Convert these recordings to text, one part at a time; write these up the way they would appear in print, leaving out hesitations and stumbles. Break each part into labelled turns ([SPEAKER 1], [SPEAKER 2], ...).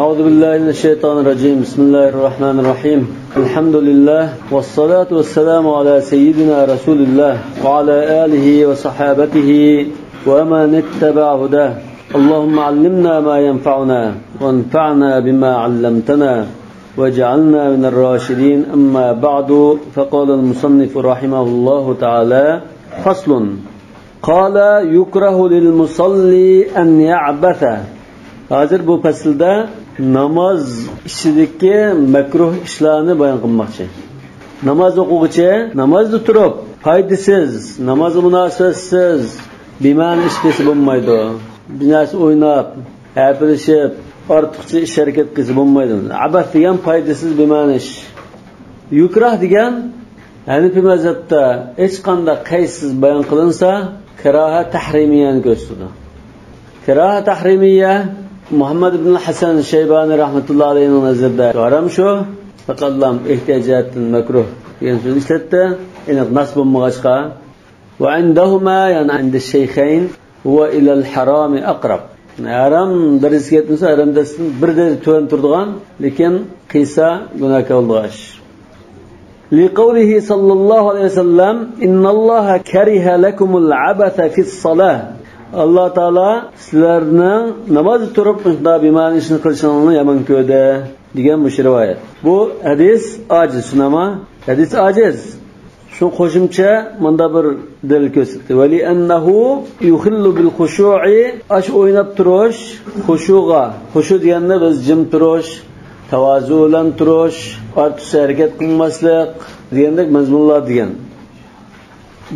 [SPEAKER 1] أعوذ بالله من الشيطان الرجيم. بسم الله الرحمن الرحيم. الحمد لله والصلاة والسلام على سيدنا رسول الله وعلى آله وصحابته ومن اتبع هداه. اللهم علمنا ما ينفعنا وانفعنا بما علمتنا وجعلنا من الراشدين. أما بعد، فقال المصنف رحمه الله تعالى: فصل. قال: يكره للمصلي أن يعبث. Hozir bu faslda namoz ishidagi makruh ishlarni bayon qilmoqchi. Namoz o'quvchi namozda turib, foydasiz, namoz munosabatsiz bema'ni ish qilsa bo'lmaydi. Binasi o'ynab, hapilishib, ortiqcha ish harakat qilsa bo'lmaydi. Abath degan foydasiz bema'ni ish. Yukrah degan Hanifi mazhabda hech qanday qaysiz bayon qilinsa, karaha tahrimiyani ko'rsatadi. Karaha tahrimiyya Muhammad ibn Hasan Shaybani rahmatullohi alayhi nazarda haram shu, faqatlam ehtiyojatdan makruh degan so'zni ishlatdi. Aniq nas bo'lmag'achqa va indahuma, ya'ni inda shaykhayn huwa ila al-haram aqrab. Haram darajasiga yetmasa, haramdan bir daraja tuvan turadigan, lekin qiysa gunohga bo'lg'ash. لقوله صلى الله عليه وسلم: إن الله كره لكم العبث في الصلاة. Allah Taala sizlarning namoz turib bema'ni ishni qilishingizni yomon ko'rdi degan bu rivoyat. Bu hadis ojiz, shunama hadis ojiz. Shu qo'shimcha bunda bir dalil ko'rsatdi. Vali annahu yukhillu bil khushu'i, ash o'ynab turish, khushu deganda biz jim turish, tavazu bilan turish, ortiqcha harakat qilmaslik degandek mazmunlar degan.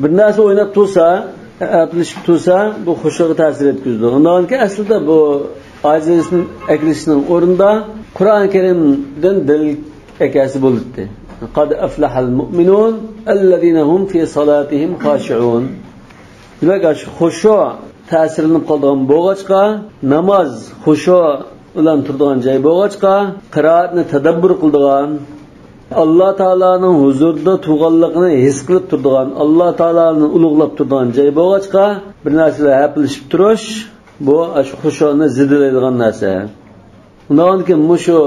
[SPEAKER 1] Bir narsa o'ynab tursa, aplishib tursa, bu xushuga ta'sir etkazadi. Undan keyin aslida bu ojizlikning aklishining o'rnida Qur'oni Karimdan dalil akasi bo'ldi. Qad aflahal mu'minun allazina hum fi salatihim khashi'un. Demak, shu xushu ta'sirlanib qolgan bo'g'achqa, namoz xushu bilan turadigan joy bo'g'achqa, qiroatni tadabbur qiladigan, Allah Taalaning huzurida turganligini his qilib turadigan, Allah Taolani ulug'lab turadigan joy bo'g'achqa, bir narsalar hapilishib turish, bu xushoni zidilaydigan narsa. Undan keyin mushu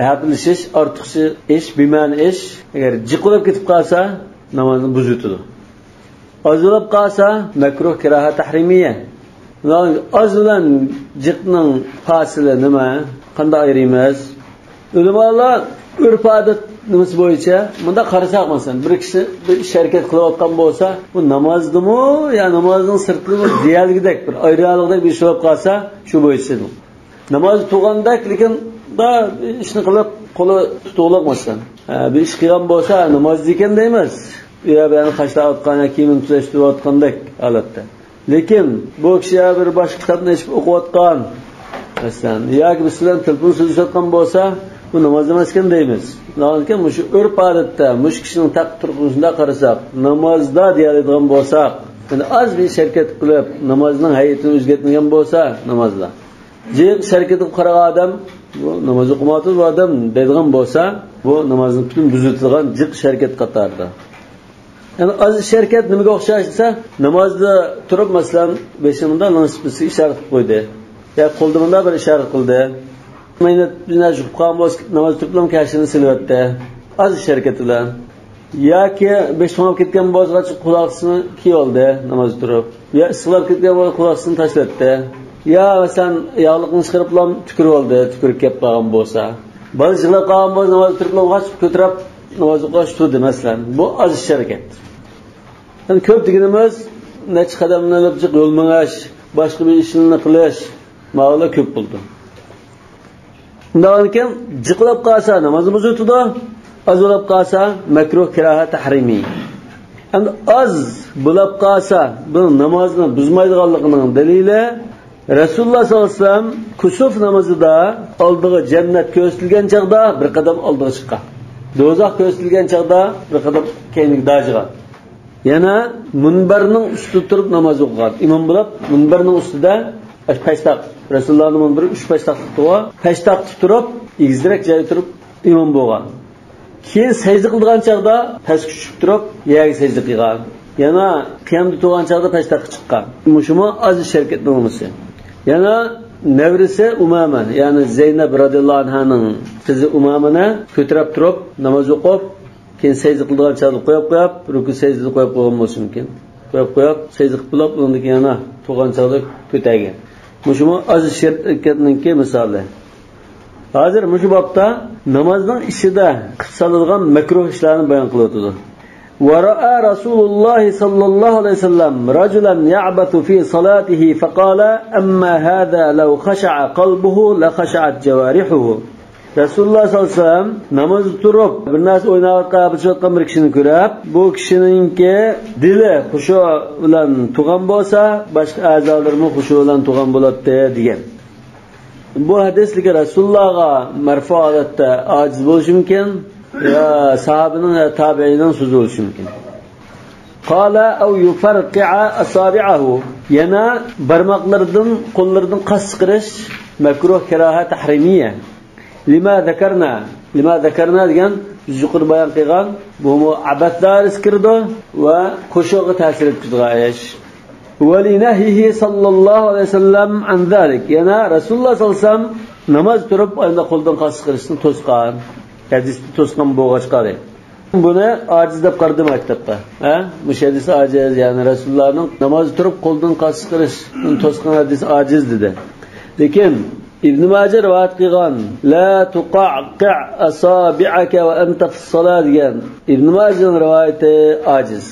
[SPEAKER 1] hapilishish, ortiqcha ish, bema'ni ish, agar jiqilib ketib qolsa, namozni buzutadi. Ozlab qolsa, makruh karaha tahrimiyya. Az bilan jiqning fasili nima? Qanday ayiramiz? Ulamolar urf-odat nimasi bo'yicha bunda qarasak, masalan, bir kishi bir ish harakat qilayotgan bo'lsa, bu namozdimi yo namozning sirtimi deyalgidek bir ayriliqdek bir ish bo'lib qolsa, shu bo'yicha. Namoz tu'gandek, lekin da ishni qilib qo'li tutug'liq, masalan, bir ish qilgan bo'lsa, namoz ekan deymiz. Ya bani qashlayotgan, kiyimini tuzashtirayotgandek holatda. Lekin bu kishi bir boshqa kitobni o'qiyotgan, masalan, yoki biz bilan telefon so'zlashayotgan bo'lsa, bu namoz emas ekan deymiz. Lekin shu urf-odatda mush kishining taqdirida qarasak, namozda deyiladigan bo'lsa, yani az bir harakat qilib namozning hay'atini o'zgartmagan bo'lsa, namozda jiq harakat qilib qaragan odam, bu namoz o'qimaydi bu odam deydigan bo'lsa, bu namozning butun buzutilgan jiq harakat qatorida. Yani az harakat nimaga o'xshash desa, namozda turib, masalan, beshimda nasibisi ishorat qo'ydi. Ya qo'lda bir ishorat qildi. Mayna binash qilgan bo'lsa, namoz turiblam kashini silvatdi. Az harakat bilan. Yoki besh tomon ketgan bo'lsa, quloqsini kiyoldi namoz turib. Ya islab ketgan bo'lsa, quloqsini tashlatdi. Ya masalan, yog'liqni chiqariblam tukurib oldi, tukurib kelib qolgan bo'lsa. Ba'zi yig'lab qolgan bo'lsa, namoz turiblam g'ochib ko'tarib namoz o'qish turdi, masalan. Bu az harakat. Yani ko'p deganimiz necha qadamni olib chiq, yo'l mengash, boshqa bir ishni qilish, ma'lum ko'p bo'ldi. Undan keyin jiqlab qolsa namozni buzutdi, az bo'lib qolsa makruh karaha tahrimiy. Endi az bo'lib qolsa bu namozni buzmaydiganligining dalili Rasululloh sollallohu alayhi vasallam kusuf namozida oldiga jannat ko'rsatilgan chaqda bir qadam oldiga chiqqan. Do'zax ko'rsatilgan chaqda bir qadam keyinga dajigan. Yana minbarning ustida turib namoz o'qigan. Imom bo'lib minbarning ustida pastaq Rasulullohning minbari 3 pastaqlik turib, pastaq turib, egizrak joyda turib imom bo'lgan. Keyin sajda qilgan chaqda pastga tushib turib, yerga sajda qilgan. Yana qiyomda turgan chaqda pastaqqa chiqqan. Mushumi az harakat bo'lmasa. Yana nevrisi Umama, ya'ni Zeynab radhiyallohu anhaning qizi Umamani ko'tarib turib namoz o'qib, keyin sajda qilgan chog'da qo'yib, ruku sajda qo'yib qo'ygan bo'lishi mumkin. Qo'yib, sajda qilib, undan keyin yana turgan chog'da ko'targan. Mushumi aziz shirkatninki misoli. Hozir mushu bobda namozning ishida qiladigan makruh ishlarni bayon qilyapti. ورأى رسول الله صلى الله عليه وسلم رجلا يعبث في صلاته فقال أما هذا لو خشع قلبه لخشعت جوارحه. Rasululloh sollallohu alayhi vasallam namoz turib bir narsa o'ynayotgan bir kishini ko'rib, bu kishiningki dili xushu bilan tug'an bo'lsa, boshqa a'zolarmi xushu bilan tug'an bo'ladi degan. Bu hadislik Rasulullohga marfu holatda ojiz bo'lishi mumkin. Ya sahabenin ya tabiinin sözü oluşu mümkün. Qala aw yufarqi'a asabi'ahu. Yana barmoqlardan, qo'llardan qasqirish makruh karaha tahrimiya. Lima zakarna degan yuqori bayon qilgan bu abatlar iskirdi va qo'shiqqa ta'sir etadigan ish. Walinahihi sallallohu alayhi vasallam an zalik. Yana Rasululloh sallallohu alayhi vasallam namoz turib ayda qo'ldan qasqirishni to'sgan. Hadisni to'sqan bo'g'achqari. Buni ojiz deb qardim maktabda. Bu hadis ojiz, ya'ni Rasulullohning namoz turib qo'ldan qasqirish to'sqan hadis ojiz dedi. Lekin Ibn Majah rivoyat qilgan la tuqaqqa asabi'aka wa anta fi as-salat degan Ibn Majahning rivoyati ojiz.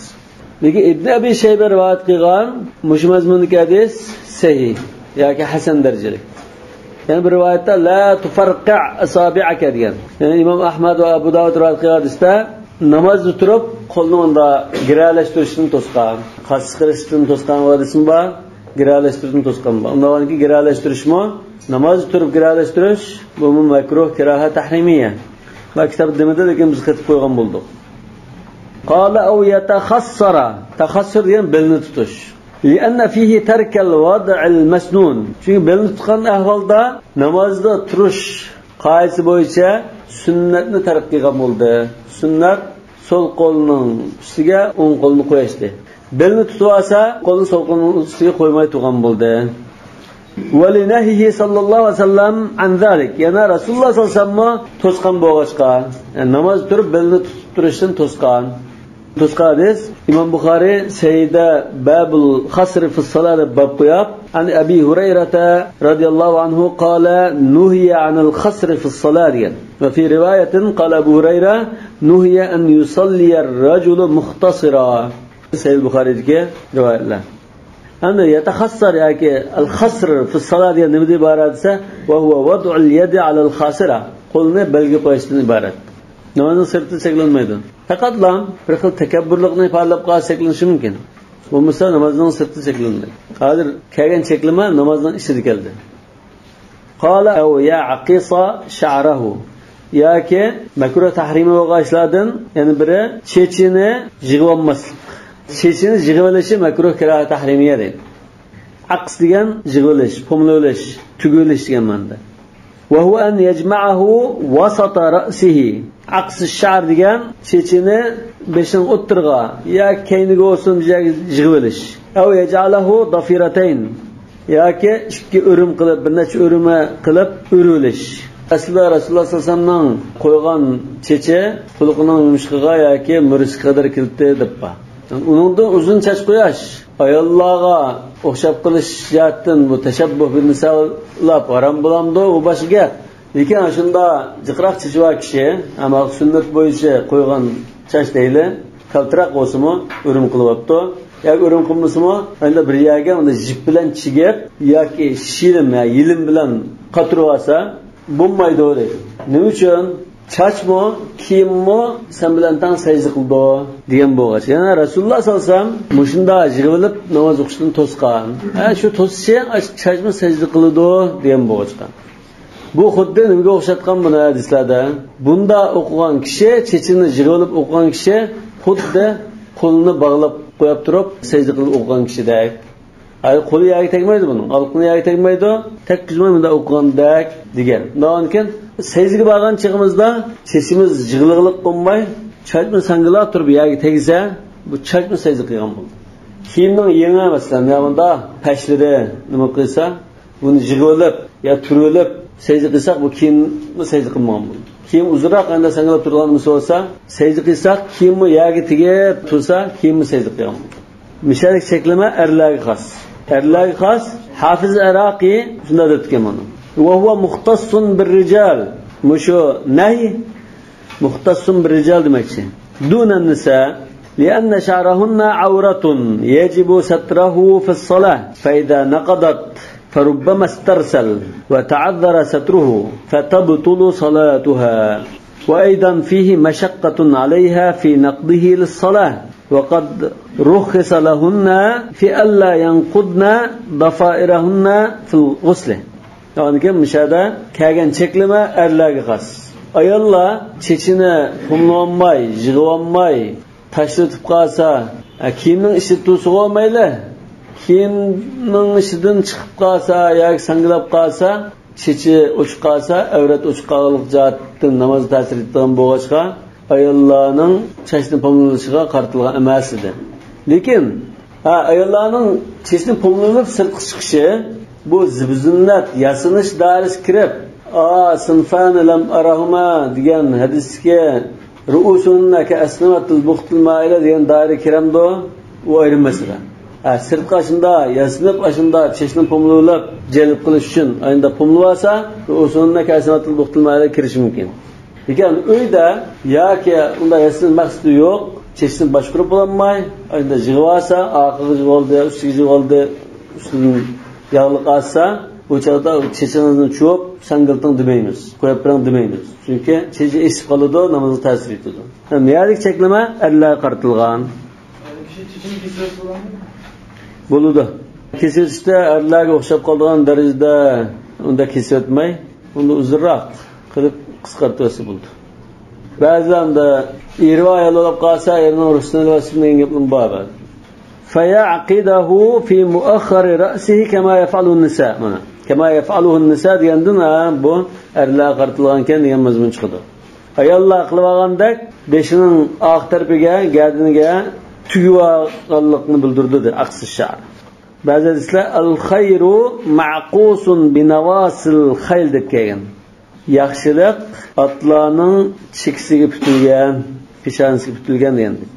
[SPEAKER 1] Lekin Ibn Abi Shayba rivoyat qilgan mush mazmundagi hadis sahih yoki hasan darajali. Yani bir rivayette la tufarqa' asabi'aka degan. Yani İmam Ahmad ve Abu Davud rivoyat qilgan hadisda namozda turib qo'lni unda giralashtirishni to'sqan, qasqirishni to'sqan hadismi bor, giralashtirishni to'sqan bor. Undanki giralashtirishmi namozda turib giralashtirish bu makruh karaha tahrimiya. Va kitob demada lekin biz qilib qo'ygan bo'ldik. Qala aw yatakhassara, takhassur degan belni tutish. لأن فيه ترك الوضع المسنون. Çünkü belni tutgan ahvolda namozda turish qoidasi bo'yicha sunnatni tark qilgan bo'ldi. Sunnat sol qo'lning ustiga o'ng qo'lni qo'yishdi. Belni tutib olsa, qo'lni sol qo'lning ustiga qo'ymay turgan bo'ldi. Walinahihi sallallohu alayhi vasallam an zalik. Yana Rasululloh sallallohu alayhi vasallam to'sqan bo'g'achqa, namoz turib belni tutib turishdan to'sqan. Hadis İmam Bukhari Seyda Babul Khasr fi Salat bab qo'yib, an Abi Hurayrata radhiyallohu anhu qala nuhiya anil khasr fi salat. Va fi rivayatin qala Abu Hurayra nuhiya an yusalli ar-rajulu mukhtasira. Sahih Bukhari'dagi rivoyatlar. Ana yatakhassar yoki al-khasr fi salat degan nima deb iborat esa, va huwa wad'u al-yadi ala al-khasira. Qo'lni belga qo'yishdan iborat. Namozning sirti cheklanmaydi. Faqat bir xil takabburlikni ifodalab qolsa cheklanishi mumkin. Bo'lmasa namozning sirti cheklanmaydi. Hozir kelgan cheklama namozning ichida keldi. Qala aw ya aqisa sha'rahu. Yoki makruh tahrimi bo'lgan ishlardan yana biri chechini yig'ib olmaslik. Chechini yig'ib olishi makruh karaha tahrimiya deydi. Aqs degan yig'ib olish, pomlolish, tugilish degan ma'noda. وهو أن يجمعه وسط رأسه. عقص الشعر degan chechini beshin o'ttirg'a ya keyniga olsun yig'ilish. Aw yaj'alahu dafiratayn. Yoki ikki o'rim qilib, bir necha o'rima qilib o'rilish. Aslida Rasululloh sollallohu alayhi vasallam qo'ygan cheche xulqining yumshiqiga yoki murishga qadar kildi deb bor. Uningda uzun chach qo'yash ayollarga o'xshab qilish jihatdan bu tashabbuh bil nisolar harom bo'lamdi u boshiga. Lekin shunda jiqroq chechva kishi ama sunnat bo'yicha qo'ygan chach deyli kaltiroq bo'lsa-mu o'rim qilyapti. Yoki o'rim qilmasa-mu endi bir yerga unda jip bilan chigib yoki shilim ya yilim bilan qatirib olsa bo'lmaydi deydi. Nima uchun? Chachmo, kiyimmo sen bilan tang sajda qildi degan bo'lg'ach. Yana Rasululloh sollallohu alayhi vasallam mushunda yig'ilib namoz o'qishdan to'sqan. Shu to'sishi chachmo sajda qildi degan bo'lg'achqa. Bu xuddi nimaga o'xshatgan buni hadislarda? Bunda o'qigan kishi, chechini yig'ilib o'qigan kishi xuddi qo'lini bog'lab qo'yib turib sajda qilib o'qigan kishidek. Qo'li yagiga tegmaydi buning. Alqini yagiga tegmaydi. Tekkizmay bunda o'qigandek degan. Undan sezgi borgan chig'imizda chechimiz yig'liqliq bo'lmay, chachmi sangilab turib yagiga tegsa, bu chachmi sezgi qilgan bo'ldi. Kiyimning yengi masalan, bunda tashlidi nima qilsa, buni yig'ilib yo turilib sajda qilsak bu kiyimni sajda qilmagan bo'ladi. Kiyim uzunroq endi sanglab turgan bo'lsa, sajda qilsak kiyimni yogi tegib tursa, kiyimni sajda qilgan bo'ladi. Mishalik cheklama erlarga xos. Erlarga xos Hafiz Iraqi shunda aytgan mana. Va huwa muxtassun bir-rijal. Mushu nahy muxtassun bir-rijal demakchi. Dunan nisa لأن شعرهن عورة يجب ستره في الصلاة فإذا نقضت فربما استرسل وتعذر ستره فتبطل صلاتها وأيضا فيه مشقة عليها في نقضه للصلاة وقد رخص لهن في ألا ينقضن ضفائرهن في الغسل. يعني كم مشاهدة كأن شكلما أرلاق خاص ayollar chechini pumlanmay, yig'olmay tashlatib qolsa, kiyimning ichi to'siq olmaydi. Kiyimning ichidan chiqib qolsa yoki sanglab qolsa, chechi o'chib qolsa, avrat o'chib qolib jatdan namoz ta'sir etgan bo'lg'achqa, ayollarning chechini pumlanishiga qaratilgan emas edi. Lekin ayollarning chechini pumlanib sirtqa chiqishi bu zinnat, yasinish dairasiga kirib sinfan lam arahuma degan hadisga ru'usunna ka asnamatul buxtul ma'ila degan daira kiramdo u ayrim masala. Sirtqa shunda yasinib ashunda chechni pumlab jalb qilish uchun ayında pumlasa ru'usunna ka asnamatul buxtul ma'ila kirish mumkin. Lekin uyda yoki unda yasin maqsadi yo'q, chechni boshqarib bo'lmay ayında yig'vasa, oqiga yig'oldi, ustiga yig'oldi, ustidan yog'liq olsa bu chaqda chechini chuvib sangiltin demaymiz, qo'yib bilan demaymiz. Chunki chechi esib qoladi, namozga ta'sir etadi. Miyalik cheklama erlarga qaratilgan.
[SPEAKER 2] Kishi chechini kesib qo'yadi.
[SPEAKER 1] Bo'ladi. Kesishda erlarga o'xshab qolgan darajada unda kesib o'tmay, uni uzunroq qilib qisqartirsa bo'ladi. Ba'zanda irvoya bo'lib qolsa, erning rusini vasini gapim bor. فيعقده في مؤخر رأسه كما يفعل النساء mana كما يفعله النساء degandina bu erlar qaratilgan ekan degan mazmun chiqadi. Ayollar qilib olgandek beshining oq tarafiga, gardiniga tugib olganlikni bildirdi aqsi shar. Ba'zi hadislar al-khayru ma'qusun bi nawasil khayl deb kelgan. Yaxshilik otlarning chekisiga putilgan, peshonasiga putilgan degandir.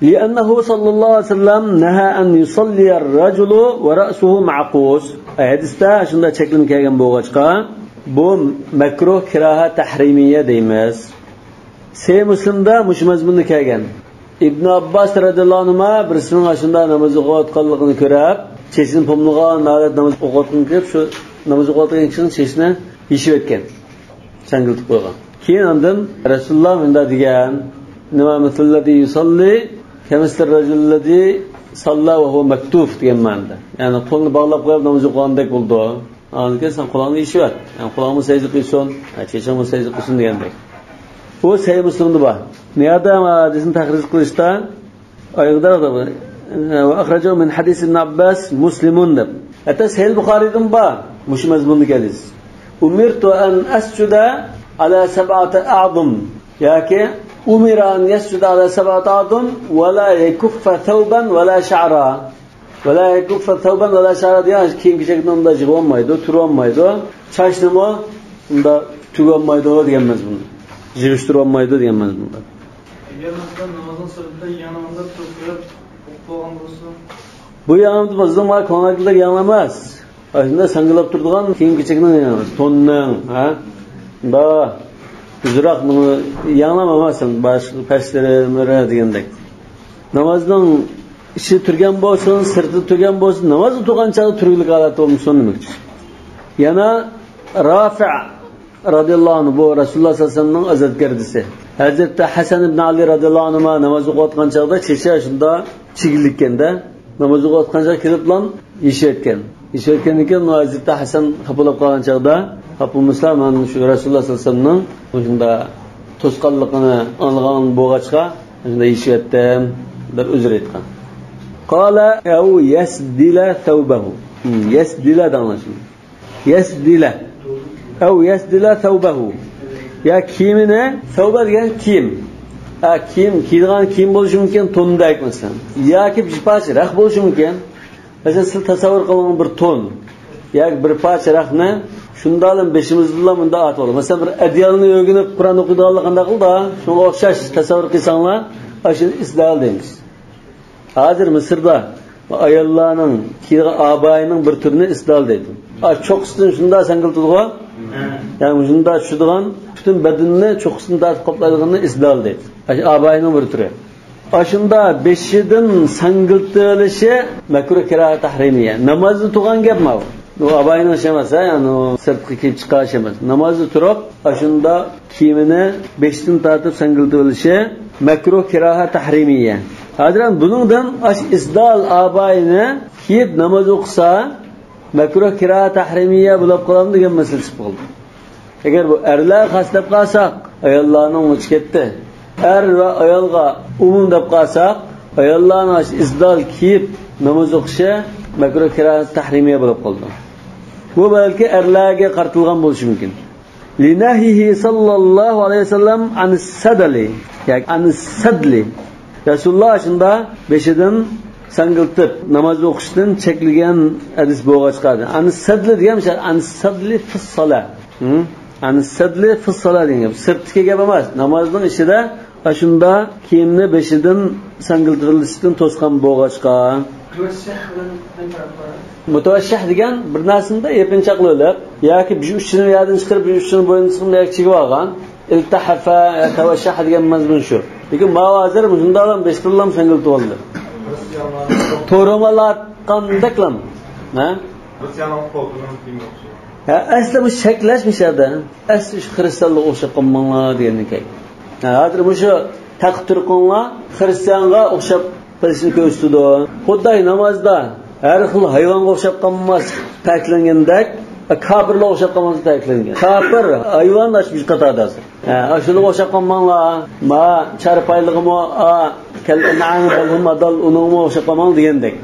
[SPEAKER 1] لأنه صلى الله عليه وسلم نهى أن يصلي الرجل ورأسه معقوس. hadisda shunda chekilib kelgan bo'lg'achqa bu makruh kiraha tahrimiya deymiz. Sahih Muslimda mush mazmunni kelgan. Ibn Abbas radhiyallohu anhu birisining shunda namoz o'qiyotganligini ko'rib, chechini pumlagan holat namoz o'qiyotgan deb shu namoz o'qiyotgan kishining chechini yishib o'tgan. Changiltib qo'ygan. Keyin undan Rasululloh unda degan, nima mislati yusalli kemistir rajulladhi salla va huwa maktuf degan ma'noda. Ya'ni qo'lni bog'lab qo'yib namoz o'qigandek bo'ldi. Anki sen qo'lingni yishib ol. Ya'ni qo'lingni sajda qilsin, chechingni sajda qilsin degandek. Bu Sahih Muslimda bor. Niyada hadisni tahrij qilishda oyog'ida va akhrajahu min hadis ibn Abbas Muslimun deb. Hatta Sahih Buxoriydan bor. Mush mazmunni hadis. Umirtu an asjuda ala sab'ati a'zum. Yaki أمر أن يسجد على 7 أعظم ولا يكف ثوبا ولا شعرا ولا يكف ثوبا ولا شعرا diye kim kişinin da jig'olmaydi, turolmaydi, chachnimi unda tugolmaydi deganmiz buni. Jig'ishtirolmaydi deganmiz bunda.
[SPEAKER 2] Agar masalan namozning sirtida yanamda turib o'qigan bo'lsa,
[SPEAKER 1] bu yanamda bizning va konaklar yan emas. Shunda sanglab turadigan kim kişinin yanamiz, tonning, ha? Da uzroq buni yanglamasin, boshqa pastlarga degandek. Namozning ichi turgan bo'lsin, sirti turgan bo'lsin, namoz o'qigancha turlik holat bo'lsin demakchi. Yana Rafi' radhiyallohu anhu bu Rasululloh sallallohu alayhi vasallamning azatgardisi. Hazrat Hasan ibn Ali radhiyallohu anhu namoz o'qiyotgan chaqda checha shunda chigillikanda namoz o'qiyotgan chaqda kelib bilan yeshayotgan. Yeshayotgandan keyin Hazrat Hasan xapolab qolgan chaqda Hapımızda mən şu Rasulullah sallallahu şunda tosqanlığını anlagan bo'g'achqa shunda yishayotdim deb uzr aytgan. Qala au yasdila thawbahu. Yasdila danlashin. Yasdila. Au yasdila thawbahu. Ya kiyimini, thawba degan kiyim. Kiyim, kiyilgan kiyim bo'lishi mumkin, tondek masalan. Yoki jipachiroq bo'lishi mumkin. Masalan, siz tasavvur qiling bir ton. yoki bir parcha raqni shundan beshimizda bunda at bo'ladi. Masalan, bir adyalni yo'ginib Qur'on o'qiydiganlar qanday qildi? Shunga o'xshash tasavvur qilsanglar, ashuni isdal deymiz. Hozir Misrda ayollarning abayining bir turini isdal deydi. Cho'qisidan shunda sangiltidi-ku. Ya'ni shunda tushadigan butun badanni cho'qisidan tortib qoplaydiganni isdal deydi. Abayining bir turi. Ashunda beshidan sangiltilishi makruh kiraat tahrimiya. Namozni turgan gapmi bu? Bu abayning emas, ya'ni sirtqi kelib chiqish emas. Namozni turib, ashunda kiyimini beshdan tortib sangiltilishi makruh kiraat tahrimiya. Hozir buningdan isdal abayni kiyib namoz o'qisa makruh kiraat tahrimiya bo'lib qoladi degan masala chiqib qoldi. Agar bu erlar xaslab qolsak, ayollarning o'chi ketdi. Er va ayolga umum deb qolsak, ayollarning isdal kiyib namoz o'qishi makruh kiraat tahrimiya bo'lib qoldi. Bu balki erlarga qartilgan bo'lishi mumkin. Linahihi sallallohu alayhi vasallam an-sadli, ya'ni an-sadli. Rasululloh shunda beshidan sangiltib namoz o'qishdan cheklagan hadis bo'lg'ach chiqadi. An-sadli degan an-sadli fi solat. An-sadli fi solat degan sirtga gap emas. Namozning ishida shunda kiyimni beshidan sangiltirilishdan to'sqan bo'lg'achqa. Mutavashshih degan bir narsada yepinchaqlab yoki bir uchini yadin chiqarib, bir uchini bo'yini chiqib chigib olgan. İltahafa tavashshih degan mazmun shu. Lekin mavazir bundan bestillam sangiltib oldi. To'romalar qandaklam. Ha? Asli bu shaklashmishadi. Asli xristianlik o'xshab qolmanglar deganiki. Hozir bu shu taqtirqonlar xristianga o'xshab qilishni ko'rsatdi. Xuddi namozda har xil hayvonga o'xshab qolmas taklangandek, kafirlarga o'xshab qolmas taklangan. Kafir hayvonlar shu qatorda. Ashulaga o'xshab qolmanglar. Ma charpayligimi, kal'an'am bo'lma dal uningga o'xshab qolmang degandek.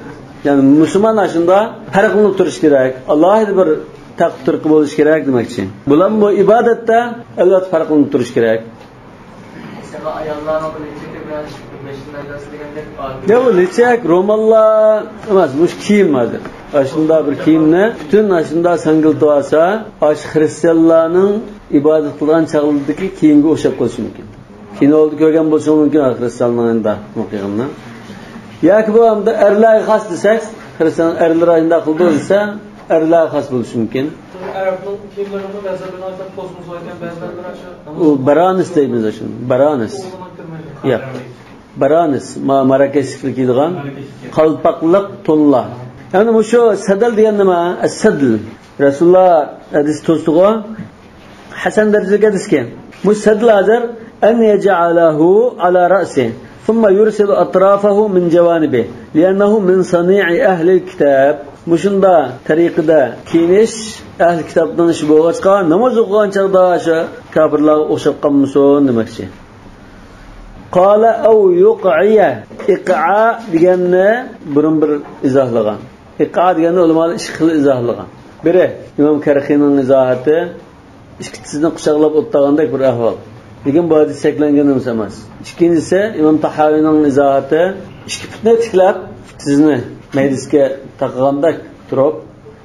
[SPEAKER 1] Ya'ni musulmonlar shunda farqlanib turish kerak. Allohning bir taqdirqi bo'lish kerak demoqchi. Bular bu ibodatda albatta farqlanib turish kerak.
[SPEAKER 2] Ayollarning qilichiga bilan beshidan degandek.
[SPEAKER 1] Ya bu lechak romallar emas, bu kiyim hozir. Ashunda bir kiyimni butun ashunda sangiltib olsa, ash xristianlarning ibodat qilgan chaqildiki kiyimga o'xshab qolishi mumkin. Keyin oldi ko'rgan bo'lsa mumkin xristianlarning o'qiganini. Yoki bu hamda erlarga xos desak, xristian erlar ayında qildi desa, erlarga xos bo'lishi mumkin.
[SPEAKER 2] Arabning kiyimlarini gazabini aytib kosmos aytgan ba'zilar
[SPEAKER 1] u baranis deymiz shuni. Baranis. Yo'q. Baranis marakashlik deydigan qalpaqliq to'nlar. Ya'ni bu shu sadal degan nima? As-sadl. Rasululloh hadis to'stig'i Hasan darajada hadisga. Bu sadl hozir an yaj'alahu ala ra'si thumma yursilu atrafahu min jawanibi li'annahu min sani'i ahli al-kitab. Mushunda tariqada kiyinish ahli kitobdan ish bo'lg'achqa namoz o'qigan chaqda o'sha kafirlarga o'xshab qolmasin demoqchi. Qala aw yuq'iya. Iq'a deganni burun bir izohlagan. Iq'a deganni ulamolar ikki xil izohlagan. Biri Imom Karxiyning izohati ikkisini quchoqlab o'tgandek bir ahvol. Lekin bu hadis cheklangan emas. Ikkinchisi Imom Tahaviyning izohati ikki putni tiklab sizni maydisga taqgandek turib,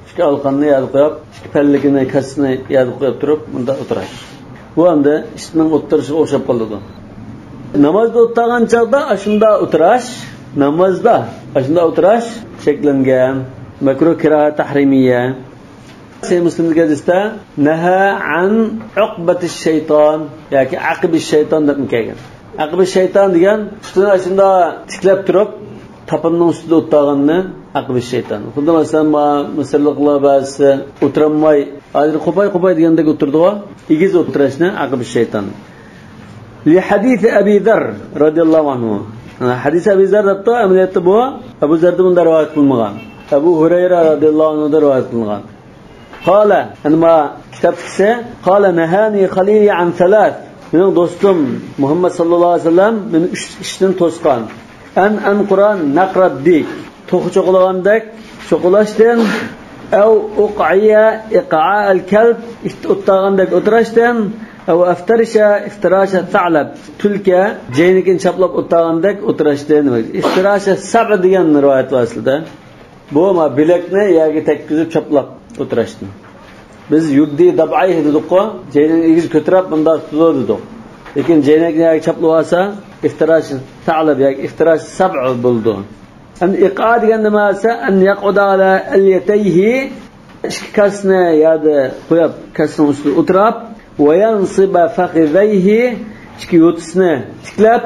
[SPEAKER 1] ikki alqanni yozib qo'yib, ikki palligini kasni yozib qo'yib turib, bunda o'tirish. Bu hamda ishning o'tirishiga o'xshab qoladi. Namozda o'tirgan chaqda shunda o'tirish, namozda shunda o'tirish cheklangan makruh kiraat tahrimiya. Sahih Muslimdagi hadisda naha an uqbatish shayton yoki aqibish shayton deb kelgan. Aqibish shayton degan shunda tiklab turib tapınның üstüde o'tganni aqibish shayton. Xuddi masalan musulmonlar ba'zisi o'tiramay, hozir qo'pay degandek o'tirdi-ku, egiz o'tirishni aqibish shayton. Li hadis Abi Zar radhiyallohu anhu. Hadis Abi Zar debdi, amaliyotda bu Abu Zarda bundan rivoyat qilmagan. Abu Hurayra radhiyallohu anhu da rivoyat qilgan. Qala, anma kitobchisi qala nahani khalili an thalath. Mening do'stim Muhammad sallallohu alayhi vasallam meni 3 ishdan to'sgan. An Qur'on naqraddik. To'qi cho'qilgandek cho'qilashdan aw uqiya iqa al-kalb o'tgandek o'tirashdan aw iftirasha tha'lab tulka jaynikin chaplab o'tgandek o'tirashdan nima? Iftirasha sab degan rivoyat aslida. Bu bilakni yoki tekkizib chaplab o'tirishdi. Biz yuddi dab'ay dedik-ku, jaynak egiz ko'tarib bunda tutdi dedik. Lekin jaynakni chaplab olsa, iftirash ta'lab yoki iftirash sab'a bo'ldi. An iqa degan nima esa an yaquda ala al-yatayhi ikki kasni yadi qo'yib kasning ustida o'tirib va yansiba fakhidayhi ikki yo'tisini tiklab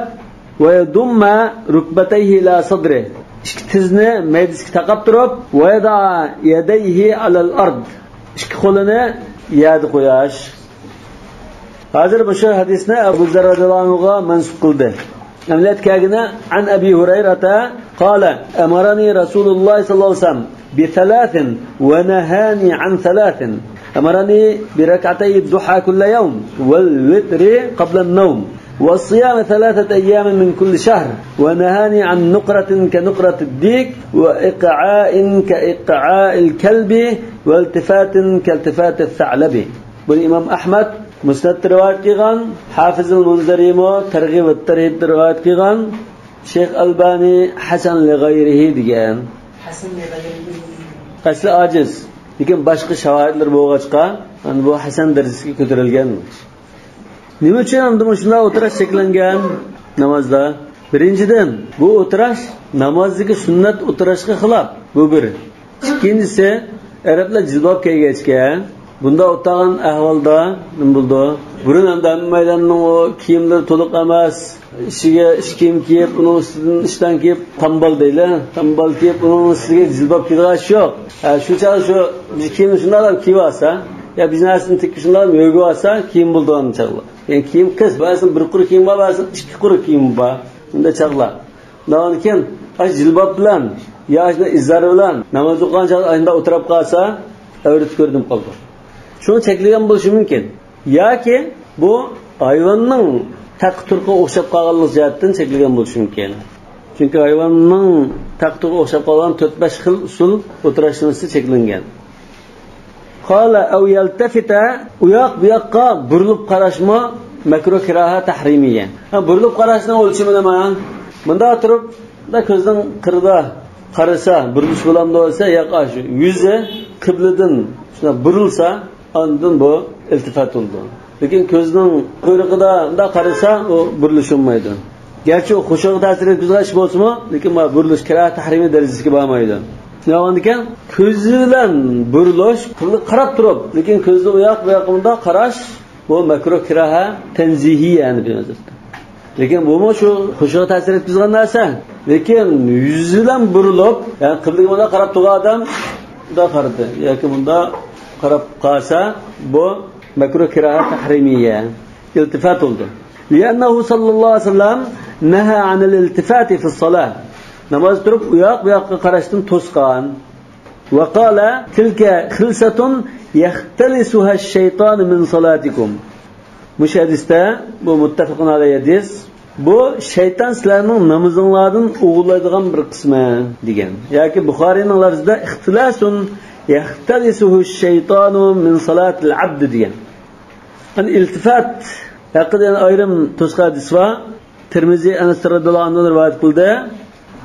[SPEAKER 1] va yadumma rukbatayhi ila sadri ikki tizni maydasiga taqab turib va yada yadayhi ala al-ard ikki qo'lini yadi qo'yash. Hozir bu hadisni Abu Zar radhiyallohu anhu ga mansub qildi. Amlat kagina an Abi Hurayrata qala amarani Rasululloh sallallohu alayhi vasallam bi thalathin wa nahani an thalathin. Amarani bi rak'atay ad-duha kull yawm wal witri qabla an-nawm wa siyam thalathata ayyam min kulli shahr wa nahani an nuqratin ka nuqrati ad-dik wa iq'a'in ka iq'a'i al-kalbi wa iltifatin ka iltifati ath-tha'labi. Bu Imam Ahmad Musnad rivoyat qilgan, Hafiz al-Munziri mo Targ'ib va Tarhib rivoyat qilgan, Sheikh Albani Hasan li g'ayrihi degan. Hasan li g'ayrihi. Asli ojiz, lekin boshqa shavohidlar bo'lg'achqa, bu Hasan darajasiga ko'tarilgan. Nima uchun endi shunday o'tirish cheklangan namozda? Birinchidan, bu o'tirish namozdagi sunnat o'tirishga xilof. Bu bir. Ikkinchisi, arablar jilbob kiygachga bunda o'tgan ahvolda nima bo'ldi? Burun ham maydonning kiyimlari to'liq emas, ishiga ish kiyim kiyib, uning ustidan ishdan kiyib tambal deydi. Tambal kiyib, uning ustiga jilbob kiydish yo'q. Shu chog'i shu kiyimni shunday kiyib olsa, yo biznasini tikib shunday yo'g'ib olsa, kiyim bo'ldi o'n chog'lar. Yani kiyim qiz, ba'zan bir quruq kiyim bor, ba'zan ikki quruq kiyim bor. Unda chog'lar. Undan keyin jilbob bilan, yoshni izlari bilan namoz o'qigan chog'da o'tirib qolsa, avrat ko'rdim qoldi. Shuni cheklagan bo'lishi mumkin. Yoki bu hayvonning taqturga o'xshab qolganlik jihatdan cheklagan bo'lishi mumkin. Chunki hayvonning taqturga o'xshab qolgan 4-5 xil usul o'tirishimizda cheklangan. Qala aw yaltafita uyoq bu yoqqa burilib qarashmi makruh kiraha tahrimiyya. Burilib qarashning o'lchami nima? Bunda turib, da ko'zning qirida qarasa, burilish bilan bo'lsa, yo'q shu yuzi qibladan shuna burilsa ondan bu iltifat bo'ldi. Lekin ko'zning quyruqida unda qarasa, u burilish olmaydi. Garchi u xushog' ta'sir etkazgan ish bo'lsa-mu, lekin bu burilish kira tahrimiy darajasiga bormaydi. Nima ekan? Ko'z bilan burilish, qarab turib, lekin ko'zni u yoqda qarash bu makruh kiraha tanzihiyya deymiz. Lekin bu shu xushog' ta'sir etkazgan narsa. Lekin yuz bilan burilib, ya'ni qiblaga qarab turgan odam da qaradi yoki bunda qarab qolsa bu makruh kiraha tahrimiyya iltifat oldu. Li'annahu sallallohu alayhi vasallam naha anil iltifati fi as-salah. Namoz turib u yoqqa qarashdan to'sgan. Va qala tilka khilsatun yaxtalisuha ash-shayton min salatikum. Mush hadisda bu muttafaqun alayhi hadis. Bu shayton sizlarning namozinglardan o'g'irlaydigan bir qismi degan. Yoki Buxoriyning lafzida ixtilasun yaxtalisuhu ash-shaytonu min salatil abd degan. An iltifat haqida ayrim to'sqa hadis va Tirmizi Anas radhiyallohu anhu rivoyat qildi.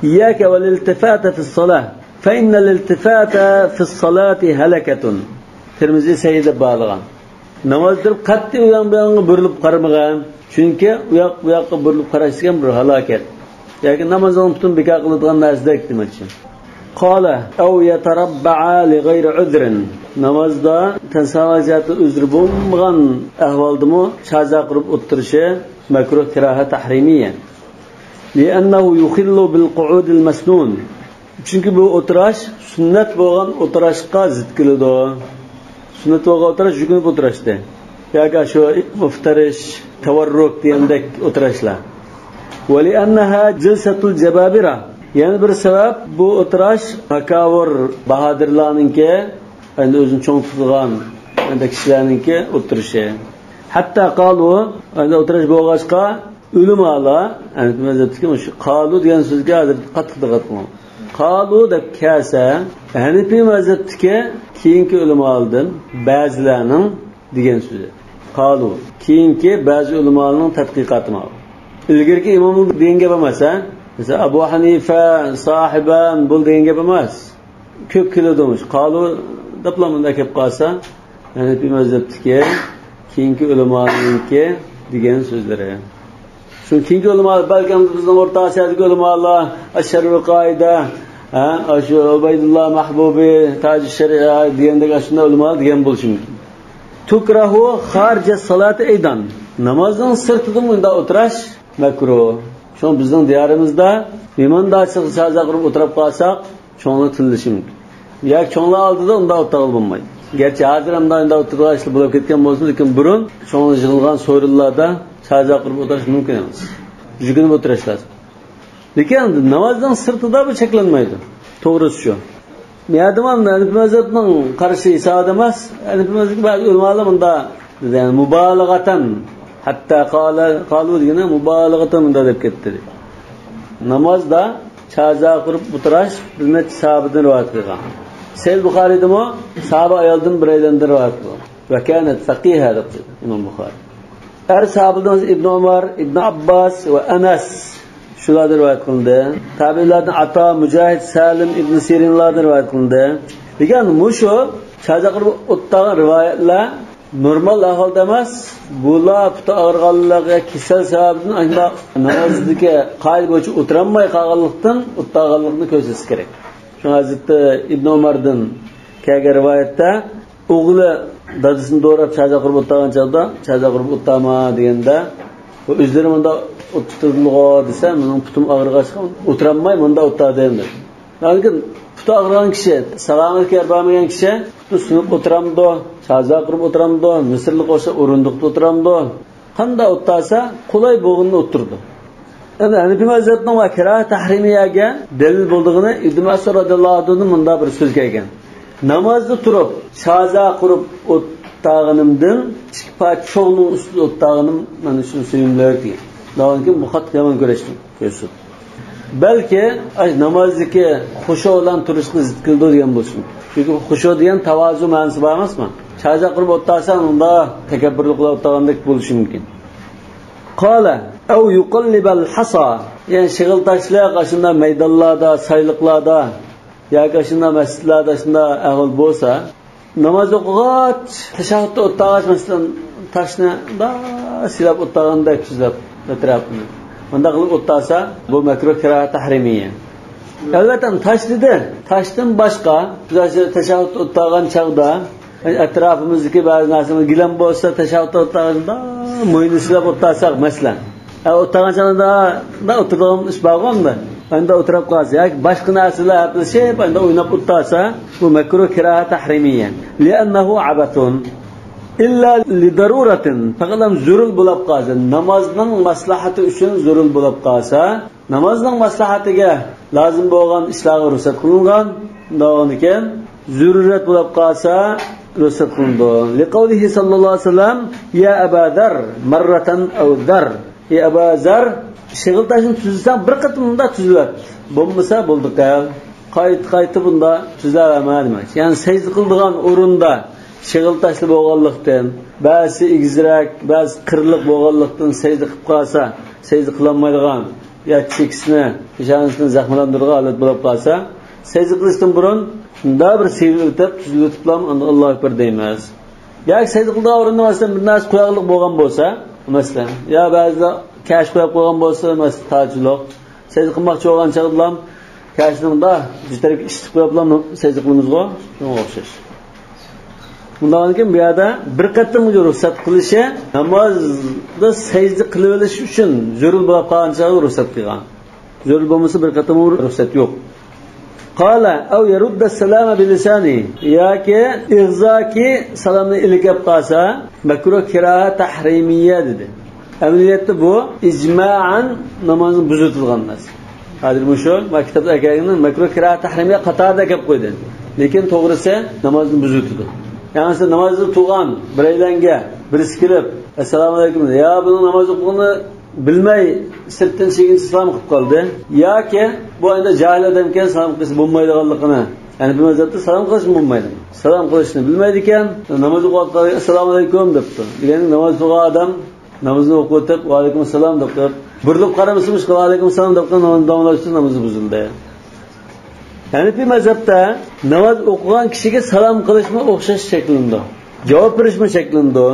[SPEAKER 1] Iyyaka wal iltifata fi as-salah fa innal iltifata fi as-salati halakatun. Tirmizi sayida ba'lig'an. Namoz turib qat'iy u yoqqa burilib qaramagan. Chunki u yoqqa burilib qarashgan bir halokat. Yoki namozning butun bekor qiladigan narsadek demoqchi. Qala aw yatarabba'a li ghayri udrin. Namozda tasavvujati uzri bo'lmagan ahvoldami chaza qilib o'tirishi makruh kiraha tahrimiyya. Li'annahu yukhillu bil qu'ud al masnun. Chunki bu o'tirish sunnat bo'lgan o'tirishga zid keladi. Sunnat bo'lgan o'tirish yukinib o'tirishdi. Yoki shu muftarish, tavarruk degandek o'tirishlar. Va li'annaha jilsatul jababira. Yani bir sabab bu o'tirish makavir bahodirlarninki, endi o'zini cho'ng tutgan endi kishilarninki o'tirishi. Hatto qalu endi o'tirish bo'lg'achqa ulamalar, endi mazhabdagi shu qalu degan so'zga hozir qattiq diqqat qiling. Qalu deb kelsa, Hanifi mazhabdagi keyingi ulamalardan ba'zilarning degan so'zi. Qalu keyingi ba'zi ulamalarning tadqiqoti ma'lum. Ilgirki imom degan gap emas, mesela Abu Hanifa sahiban bul degan gap emas. Ko'p keladimiş. Qalu diplomatga kelib qolsa, Hanafiy mazhabdagi keyingi ulamolarniki degan so'zlari. Shu keyingi ulamolar balkim bizning O'rta Osiyodagi ulamolar Ash-Shar'i Qoida, Ashu Ubaydullah Mahbubi, Taj Shari'a degandek shunday ulamolar degan bo'lishi mumkin. Tukrahu xarja salati aydan. Namozning sirtida bunda o'tirish makruh. Shu bizning diyorimizda imomda saza qilib o'tirib qolsak, cho'ngni tilishi mumkin. Ya cho'nglar oldida unda o'tirib bo'lmaydi. Gerçi hozir ham unda o'tirishlar bo'lib ketgan bo'lsa, lekin burun cho'ngni yig'ilgan so'rinlarda saza qilib o'tirish mumkin emas. Jugunib o'tirish lozim. Lekin namozning sirtida bu cheklanmaydi. To'g'risi shu. Miyadimam Hanafiy mazhabining qarashi isoat emas. Hanafiy mazhabi ba'zi ulamolar bunda ya'ni mubalag'atan hatta qalu degani mubalag'atan bunda deb ketdi. Namozda chaza qurib o'tirish bizni sahobadan rivoyat qilgan. Sahih Buxoriydami sahaba ayoldan biraydan rivoyat qilgan. Va kanat faqiha deb Imom Buxoriy. Sahabadan Ibn Umar, Ibn Abbas va Anas shular rivoyat qildi. Tabi'inlardan Ato, Mujohid, Salim, Ibn Sirinlardan rivoyat qildi. Degan mushu chaza qilib o'tgan rivoyatlar normal ahvolda emas, bular puta og'irganlarga kasal sababidan namozdagi qoida bo'yicha o'tiramay qolganlikdan o'tganlikni ko'rsatish kerak. Shu Hazrat Ibn Umardan kelgan rivoyatda o'g'li dadasini do'rab chaza qilib o'tgan chog'da chaza qilib o'tama deganda o'zlari bunda o'tirdilar desa, mening putim og'irg'achqa o'tiramay bunda o'tadi dedi. Lekin puti og'irgan kishi, salomga kelmagan kishi sunib o'tiramdi, chaza qilib o'tiramdi, misrlik bo'lsa o'rindiqda o'tiramdi. Qanday o'tasa, qulay bo'g'inni o'tirdi. Endi Hanafiy mazhabining va kiraat tahrimiyaga dalil bo'ldig'ini Ibn Mas'ud radhiyallohu anhu bunda bir so'z kelgan. Namozda turib, chaza qilib o'tganimdan chiqpat cho'g'ning ustida o'tganim mana shu suyimlar degan. Lekin bu xat yomon ko'rishdim. Balki namozdagi xushu bilan turishni zid qildi degan bo'lsin. Chunki xushu degan tavozu ma'nosi bor emasmi? Chaza qilib o'tsasan unda takabburlik qilib o'tgandek bo'lishi mumkin. Qala aw yuqallibal hasa, ya'ni shig'il tashlaq ashunda maydonlarda, sayliqlarda yoki shunda masjidlarda shunda ahvol bo'lsa, namoz o'qigach, tashahhudda o'tgach masalan tashni silab o'tgandek tuzlab atrofini. Bunda qilib o'tsa, bu makruh kiraat tahrimiya. Albatta tashdida, tashdan boshqa tashahhud o'tgan chog'da atrofimizdagi ba'zi narsalar gilam bo'lsa, tashahhud o'tganda mo'yni silab o'tsaq masalan. O'tgan chog'da o'tirgan ish bo'lganda, bunda o'tirib qolsa yoki boshqa narsalar qilishib, bunda o'ynab o'tsa, bu makruh kiraat tahrimiya. Li'annahu abatun illa li daruratin, faqat zurul bo'lib qolsa, namozning maslahati uchun zurul bo'lib qolsa, namozning maslahatiga lozim bo'lgan ishlarga ruxsat qilingan, undan zururat bo'lib qolsa ruxsat qilindi. Liqavlihi sallallohu alayhi vasallam ya abadar marratan aw dar. Ey abazar, shig'il tashni tuzsam bir qatimda tuzlat. Bo'lmasa bo'ldi-da. Qaytib bunda tuzlama demak. Ya'ni sajda qildigan o'rinda shig'il tashli bo'lganlikdan, ba'zi igizrak, ba'zi qirliq bo'lganlikdan sajda qilib qolsa, sajda qilolmaydigan ya chekisini, peshanasini zaxmlantirgan holat bo'lib qolsa, sajda qilishdan burun shunda bir sevib tuzlatiblam, Alloh akbar deymiz. Yoki sajda qildigan o'rinda masalan bir narsa qo'yaqliq bo'lgan bo'lsa, masalan, ya ba'zida kash qo'yib qo'ygan bo'lsa, masalan tajliq, sajda qilmoqchi bo'lgan chog'da kashning jitarib ishib qo'yiblam sajda qilamiz-ku, shunga o'xshash. Bundan keyin bu yerda bir qatimga ruxsat qilishi namozda sajda qilib olish uchun zurul bo'lib qolgancha ruxsat qilgan. Zurul bo'lmasa bir qatim ruxsat yo'q. Qala aw yarudda salama bil lisani, yoki ig'zoki salomni ilgab qolsa makruh kiraat tahrimiyya dedi. Amaliyotda bu ijma'an namozni buzutilgan narsa. Hozir bu shu maktabda ekanini makruh kiraat tahrimiyya qatorida kelib qo'ydi. Lekin to'g'risi namozni buzutdi. Yani siz namazda tuğan bireylenge birisi kelib assalomu alaykum ya buni namoz o'qishni bilmay sirtdan chekinchi salom qilib qoldi yoki bu endi jahil odam ekan salom qilish bo'lmaydiganligini, ya'ni bu mazhabda salom qilish bo'lmaydi, salom qilishni bilmaydi ekan, namoz o'qiyotgan assalomu alaykum debdi. Degani namoz o'qigan odam namozni o'qitib va alaykum assalom deb burilib qaramasiz va alaykum assalom deb namozni davomlashtirsa namozi buzildi. Hanifiy mazhabda namoz o'qigan kishiga salom qilishmi o'xshash shaklida, javob berishmi shaklida.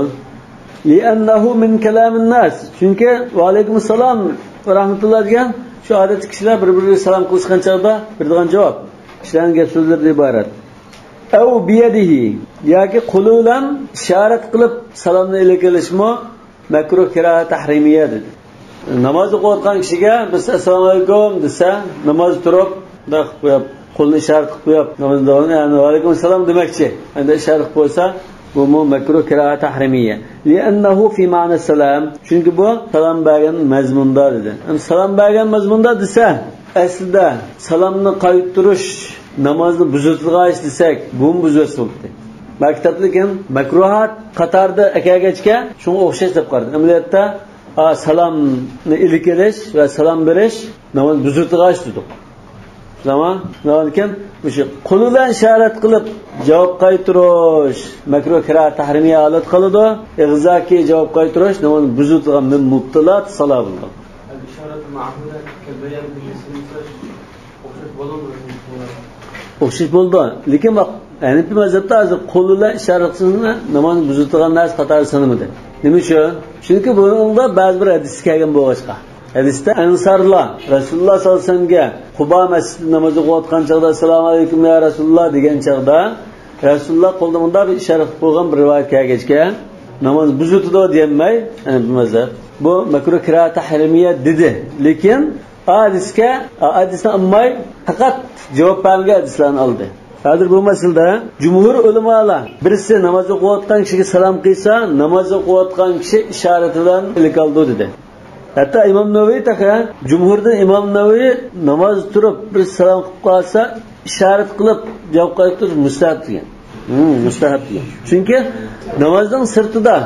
[SPEAKER 1] Li'annahu min kalamin nas. Chunki va alaykum assalom va rahmatulloh degan shu odatli kishilar bir-biriga salom qilishgan chog'da beradigan javob. Kishilarning gap so'zlaridan iborat. Aw biyadihi yoki qo'li bilan ishorat qilib salomni ilkilishmi makruh kiraat tahrimiya dedi. Namoz o'qiyotgan kishiga biz assalomu alaykum desa, namoz turib daq qo'yib, qo'lni ishorat qilib qo'yib, namozda ya'ni va alaykum assalom demoqchi. Endi ishorat qilib qo'ysa, bu makruh kiraat tahrimiya. Li'annahu fi ma'na salam. Chunki bu salom bergan mazmunda dedi. Salom bergan mazmunda desa, aslida salomni qaytarish namozni buzilg'ayish desak, bu buzildi. Maktablikdan makruhat qatorda akagachga shunga o'xshash deb qaradi. Amaliyotda salomni ilkilish va salom berish namoz buzilg'ayish dedik. Tamam? Lekin o'sha qo'l bilan ishorat qilib javob qaytarish makruh kiraat tahrimiya holat qiladi. Ig'zoki javob qaytarish namoz buzilgan mubtilat salom bo'ldi.
[SPEAKER 2] Ishorat ma'huda kalbayan bilishimizda
[SPEAKER 1] o'xshash bo'ldi. Lekin bak, Hanifiy mazhabda hozir qo'l bilan ishorat qilishni namoz buzilgan narsa qatori sanalmaydi. Nima uchun? Chunki bunda ba'zi bir hadis kelgan bo'lg'achqa. Hadisda ansarlar Rasululloh sollallohu alayhi vasallamga Quba masjidida namoz o'qiyotgan chog'da assalomu alaykum ya Rasululloh degan chog'da Rasululloh qo'lda bunda bir ishorat qilgan bir rivoyat kelgachga namoz buzildi deyilmay, Hanifiy mazhab bu makruh kiraat tahrimiya dedi. Lekin hadisni olmay faqat javob bergan hadislarni oldi. Hozir bu masalada jumhur ulamolar birisi namoz o'qiyotgan kishiga salom qilsa, namoz o'qiyotgan kishi ishorat bilan ilk oldi dedi. Hatta İmam Navaviy taka jumhurda İmam Navaviy namoz turib bir salom qilib qolsa, ishorat qilib javob qaytarish mustahab degan. Mustahab degan. Chunki namozning sirtida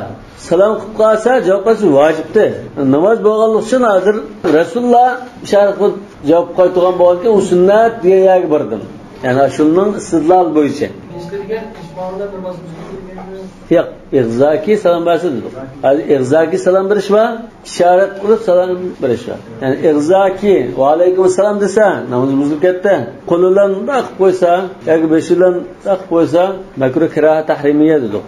[SPEAKER 1] salom qilib qolsa, javob qaytarish vojibdi. Namoz bo'lganligi uchun hozir Rasululloh ishorat qilib javob qaytargan bo'lgan u sunnat deyaga bordim. Yani şunun istidlal bo'yicha. Yo'q, ig'zoki salom bersin dedik. Hozir ig'zoki salom berish va ishorat qilib salom berish va. Ya'ni ig'zoki va alaykum assalom desa, namoz buzilib ketdi. Qo'l bilan taqib qo'ysa, yoki besh bilan taqib qo'ysa, makruh kiraat tahrimiya dedik.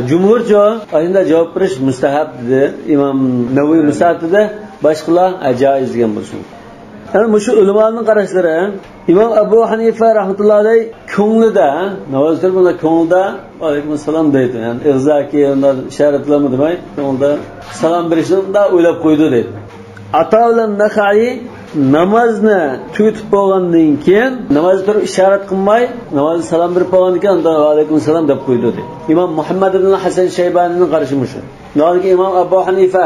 [SPEAKER 1] Jumhurcha ayında javob berish mustahab dedi. İmam Navaviy mustahab dedi, boshqalar joiz degan bo'lsin. Yani şu ulamoning qarashlari İmam Abu Hanifa rahmatullohi alayhi ko'nglida namoz qilganda ko'nglida alaykum assalom deydi. Yani ig'zoki undan ishoratlarni demay, ko'nglida salom berishni da o'ylab qo'ydi deydi. Ato bilan Naxai namozni tugatib bo'lgandan keyin namoz turib ishorat qilmay, namozni salom berib bo'lgandan keyin undan alaykum assalom deb qo'ydi deydi. İmam Muhammad ibn Hasan Shaybanining qarashi shu. Noliki İmam Abu Hanifa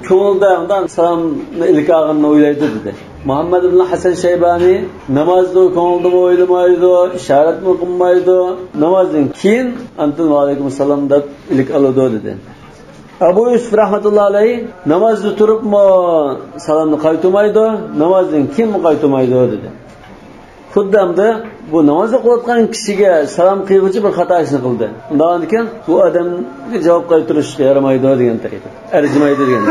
[SPEAKER 1] ko'nglida undan salomni ilk olganini o'ylaydi dedi. Muhammad ibn Hasan Shaybani namozda ko'ngilda o'ylamaydi, ishoratni qilmaydi. Namozdan keyin antum alaykum assalom deb ilk oladi dedi. Abu Yusuf rahmatullohi alayhi namozda turibmi salomni qaytarmaydi, namozdan keyin qaytarmaydi dedi. Xuddamda bu namoz o'qiyotgan kishiga salom qiluvchi bir xato ishni qildi. Undan keyin bu odamga javob qaytarishga yaramaydi degan tariqa. Arzimaydi degan.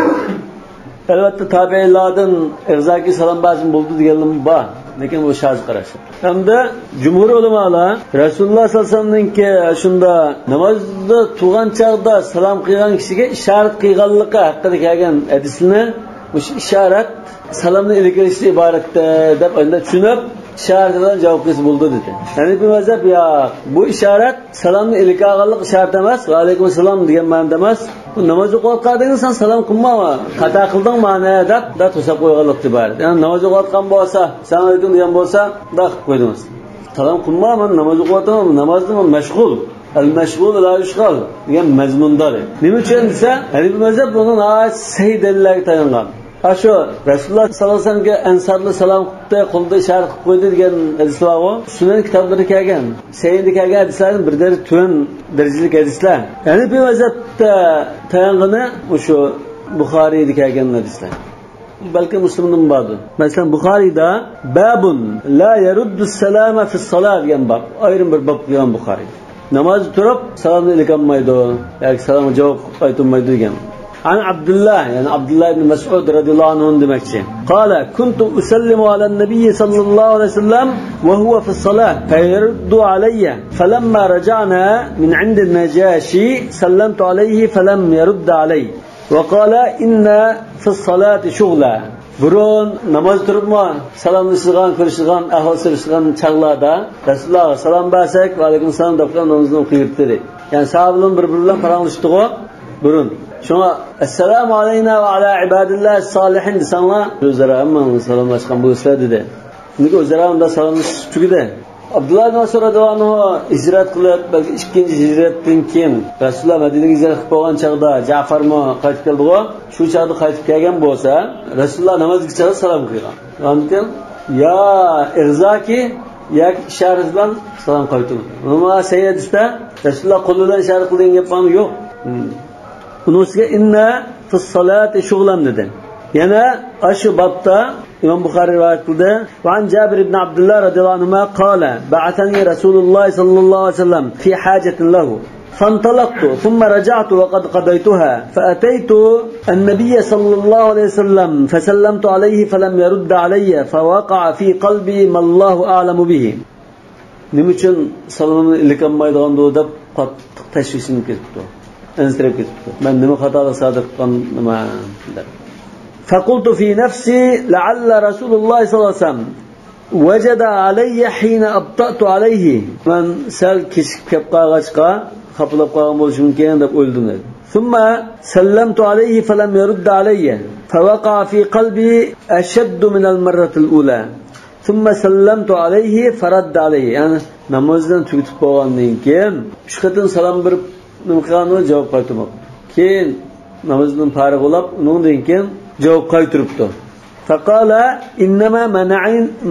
[SPEAKER 1] Albatta tabi'inlardan ig'zoki salom bersin bo'ldi deganim bor. Lekin bu sharz qarash. Hamda jumhur ulamolar Rasululloh sollallohu alayhi vasallamningki shunda namozda turgan chog'da salom qilgan kishiga ishorat qilganligi haqida kelgan hadisni bu ishorat salomni ilgirishdan iborat deb endi tushunib ishorat bilan javob qilsa bo'ldi dedi. Ya'ni bu mazhab ya bu ishorat salomni ilk olganlik shart emas, va alaykum assalom degan ma'noda emas. Bu namoz o'qiyotganda sen salom qilma, xato qilding ma'noda deb to'sab qo'yganlik iborat. Ya'ni namoz o'qiyotgan bo'lsa, assalomu alaykum degan bo'lsa, da qilib qo'ydingiz. Salom qilma, men namoz o'qiyotganim, namozda mashg'ul. Al-mashg'ul la yushg'al degan mazmundor. Nima uchun desa, hali bu mazhab buni sahih dalillarga tayangan. Asho Rasululloh sallallohu alayhi vasallamga ansarli salom qildi, qo'lda ishorat qilib qo'ydi degan hadislar bor. Sunan kitoblarida kelgan, sahihda kelgan hadislarning bir daraja tuan darajalik hadislar. Ya'ni bu mazhabda tayang'ini o'sha Buxoriyda kelgan hadislar. Balki Muslimdan bordi. Masalan Buxoriyda babun la yaruddu salama fi salat degan bab, ayrim bir bab kelgan Buxoriyda. Namoz turib salomni ilk olmaydi, yoki salomga javob qaytarmaydi degan. An Abdullah, yani Abdullah ibn Mas'ud radıyallahu anh demekçi. Kale, kuntu usallimu alen nebiyyi sallallahu aleyhi ve sellem ve huve fissalah feyeruddu aleyye felemma raca'na min indil necaşi sellemtu aleyhi felem yerudda aleyhi ve kale inna fissalati şuğla. Burun namaz turibmi, salomlashgan, ko'rishgan, ahvol so'rashgan chaqlarda Rasululloh salom bersak, va alaykum salom deb namozni o'qiydi. Yani sahobalar bir-biri bilan paranglashdi-ku burun. Shunga assalomu alayna va ala ibadillah solihin desanglar, o'zaro hamma salomlashgan bo'lsa dedi. Nega o'zaro unda salomlashish tugidi? Abdullah ibn Mas'ud radhiyallohu anhu hijrat qilib, balki ikkinchi hijratdan keyin Rasululloh Madinaga hijrat qilib bo'lgan chaqda Ja'farmo qaytib keldi-ku. Shu chaqda qaytib kelgan bo'lsa, Rasululloh namozga chiqib salom qilgan. Lekin ya irzaki yak ishorat bilan salom qaytdi. Nima sayyidista Rasululloh qo'li bilan ishorat qilgan gap yo'q. Bunisiga inna fis salati shughlan dedi. Yana ashu babda İmam Bukhari rivayet kıldı. Ve an Cabir ibn Abdullah radıyallahu anhuma qala ba'athani Rasulullah sallallahu aleyhi ve sellem fi hacetin lahu. فانطلقت ثم رجعت وقد قضيتها فأتيت النبي صلى الله عليه وسلم فسلمت عليه فلم يرد علي فوقع في قلبي ما الله أعلم به. Niçin salonun ilgilenmeydiğinde o da teşvisini kesipti. Ensirip kesipti. Ben nime hatalı sadıktan nime der. فقلت في نفسي لعل رسول الله صلى الله عليه وسلم وجد علي حين أبطأت عليه من سأل كشف قاغشقا خفلب قاغم بولشمكين دب أولدم. ثم سلمت عليه فلم يرد علي فوقع في قلبي أشد من المرة الأولى ثم سلمت عليه فرد عليه. Yani namazdan tüketip boğandan keyin şükretin salam berip nimqanı cevap qaytırmak. Keyin namazdan farık olap ondan keyin cevap qaytırıptı. فقال إنما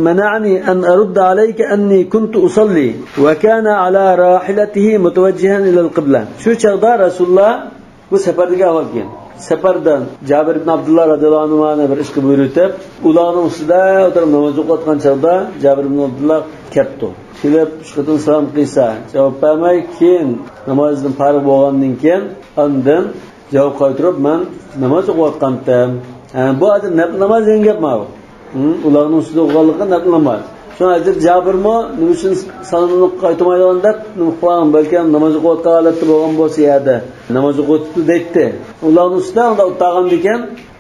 [SPEAKER 1] منعني أن أرد عليك أني كنت أصلي وكان على راحلته متوجها إلى القبلة. Şu çağda Resulullah bu seferdeki avvalken seferden Cabir ibn Abdullah radıyallahu anh'a bir işki buyurup ulağının üstüde oturup namaz okutkan çağda Cabir ibn Abdullah kepti. Kelib şükretini salam qilsa cevap vermey keyin namazdan farık bo'lgandan keyin ondan cevap qaytirib men namoz o'qiyotgandim. Bu adı namaz engap mı? Ularning ustida o'qganligi nafl namaz. Şuna aytib Jabirmi nima uchun salomni qaytmaydiganda qilgan balki namoz o'qiyotgan holatda bo'lgan bo'lsa yerda namoz o'qitdi deydi. Ularning ustida unda o'tgan ekan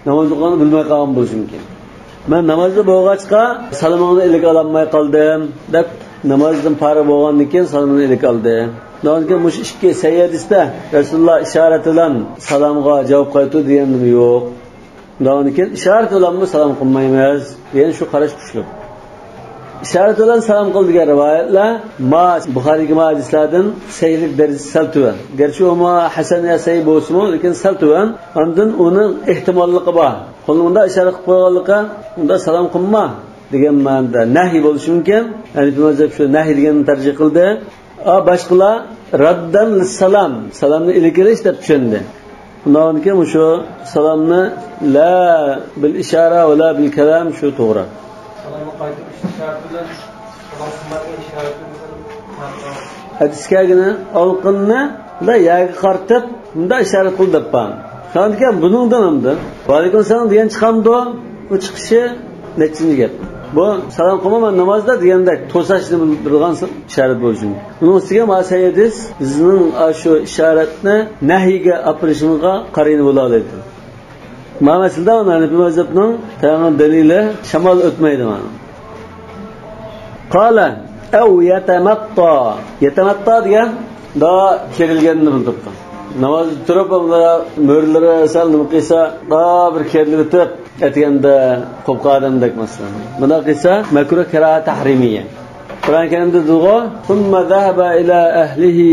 [SPEAKER 1] namoz o'qigani bilmay qolgan bo'lishi mumkin. Men namozda bo'lg'achqa salomni ilik olmay qoldim deb namozdan farq bo'lgandan keyin salomni ilik oldi. Lekin mush ikki sayyidista Rasululloh ishorat bilan salomga javob qaytardi deganim yo'q. Lekin ishorat bilan salom qilmaymiz degan shu qarash kuchli. İşaret olan salam qildigan rivoyatlar Buxoriyga hadislardan saylik darajasi sal tuvan. Gerçi o hasan ya sayy bo'lsa-mu, lekin sal tuvan. Ondan uning ehtimolligi bor. Qo'lingda ishorat qilib qo'yganlikqa unda salom qilma degan ma'noda nahiy bo'lishi mumkin. Ya'ni mazhab shu nahiy deganni tarjih qildi. Boshqalar raddan lis-salam, salomni ilgarish deb tushundi. Undan keyin shu salomni la bil ishara va la bil kalam shu to'g'ri. Hadiskagina olqinni da yaga qartib bunda ishorat qilib debman. Shundan buningdan hamda alaykum salom degan chiqamdi, u chiqishi nechinchi gap. Bu salom qilmaman namozda degandek to'sashni bilgan ishorat bo'lishi. Buning ustiga masayidis bizning shu ishoratni nahiyga apirishimizga qarini bo'la oladi. Ma'nosilda Hanafi mazhabning tayinli dalili shamol o'tmaydi mana. Qala aw yatamatta degan da kerilganini bildirdi. Namoz turib mo'rlari sal nima qilsa da bir kerilib o'tib aytganda qo'pqadimdek masalan. Buni qilsa makruh karahat tahrimiya. Qur'on karimda duo "Summa zahaba ila ahlihi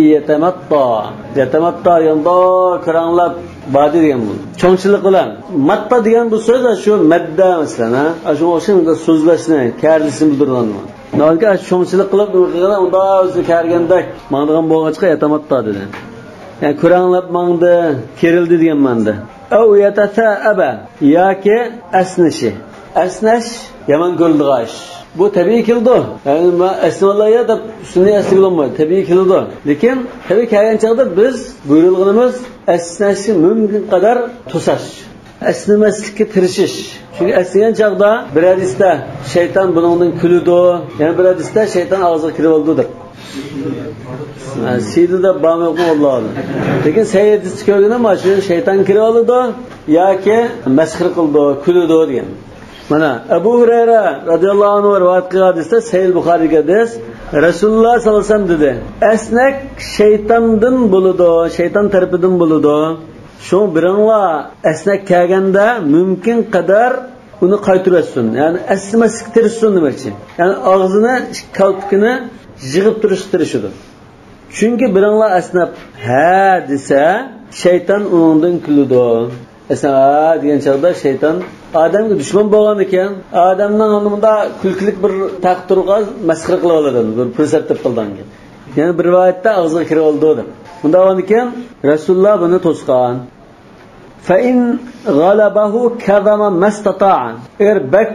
[SPEAKER 1] yatamatta yanda karanlab badi degan bu. Cho'ngchilik bilan matta degan bu so'z shu madda masalan, shu o'shanda so'zlashni, karlisini bildirgan. Nolga cho'ngchilik qilib o'qigan unda o'zi kargandak ma'nodan bo'lg'achqa yatamatta dedi. Yani Kur'anlab mangdi, kerildi degan ma'noda. Aw yatasaaba yoki asnishi. esneş yaman göldüğaş. Bu tabii kildi. Yani esnavalıya da üstünde esnek olmadı. Tabii kildi. Lekin tabii kayan çağda biz buyurulğunumuz esneşi mümkün kadar tusaş. Esnemeslikке tirişiş. Çünkü esneyen çağda bir hadiste şeytan bunun külüdü. Yani bir hadiste şeytan ağzına kirip oldudur. Yani siydi de bağımlı okuma Allah'ın. Lekin seyyedisi gördüğün ama şeytan kirip oldu ya ki meshir kıldı, külüdü diyen. Mana Ebu Hureyre radıyallahu anh rivayet kıldığı hadiste Sahih Buhari'de hadis Resulullah sallallahu aleyhi ve sellem dedi. Esnek şeytandan buludu, şeytan tarafından buludu. Şu birinla esnek kelgende mümkün kadar onu qaytırasın. Yani esnemeslik tirişsin demekçi. Yani ağzını, kalpkini yığıp turuşturuşudur. Çünkü birinla esnep he dese şeytan onundan külüdü. Esna degan chaqda şeytan Adamga düşman bo'lgan ekan, Adamning anımında kulkilik bir taqdirga masxara qilib oladi, bir fursat topib qolgan. Yani bir rivoyatda og'ziga kirib oldi deb. Bunda bo'lgan ekan, Rasululloh buni to'sgan. Fa in g'alabahu kadama mastata'a. Agar bak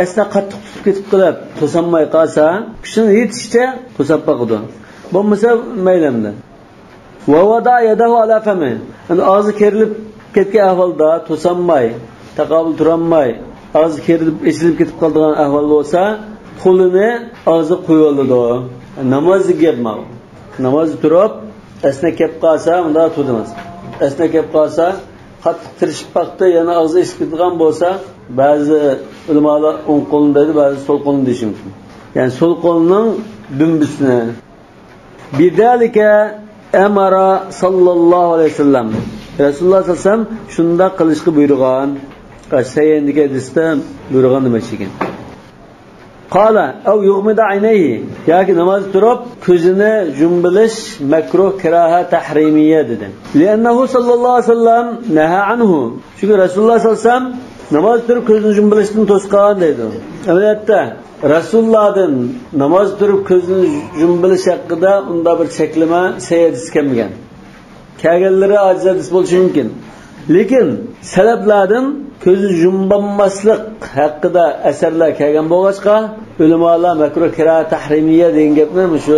[SPEAKER 1] esna qattiq tutib ketib qilib, to'sanmay qolsa, kishini yetishcha to'sab qo'ydi. Bo'lmasa maylamda. Va wada yadahu ala fami. Yani og'zi kerilib ketgan ahvolda to'sanmay, taqobil turolmay, og'zi kerilib, esilib ketib qolgan ahvol bo'lsa, qo'lini og'zi qo'yib oladi. Namozga gapma. Namoz turib, esna kelib qolsa, unda turmas. Esna kelib qolsa, qattiq tirishib paqda yana og'zi esilib ketgan bo'lsa, ba'zi ulamolar o'ng qo'lini deydi, ba'zi so'l qo'lini deyishi mumkin. Yani so'l qo'lining dumbisini. Bidalika amara sallallohu alayhi vasallam. Rasululloh sallallohu alayhi vasallam shunda qilishga buyurgan. Qaysayendagi hadisda buyurgan nima ekan? Qala aw yughmida aynayhi. Yoki namoz turib ko'zini yumbilish makruh kiraha tahrimiyya dedi. Li'annahu sallallohu alayhi vasallam naha anhu. Çünkü Rasululloh sallallohu alayhi vasallam namoz turib ko'zini yumbilishni to'sgan dedi. Albatta Rasulullohdan namoz turib ko'zini yumbilish haqida unda bir cheklama sayedis kelmagan. Kelganlari ajiz hadis bo'lishi mumkin. Lekin salaflardan ko'zni yumbanmaslik haqida asarlar kelgan bo'lg'achqa, ulamolar makruh kiraha tahrimiyya degan gapni shu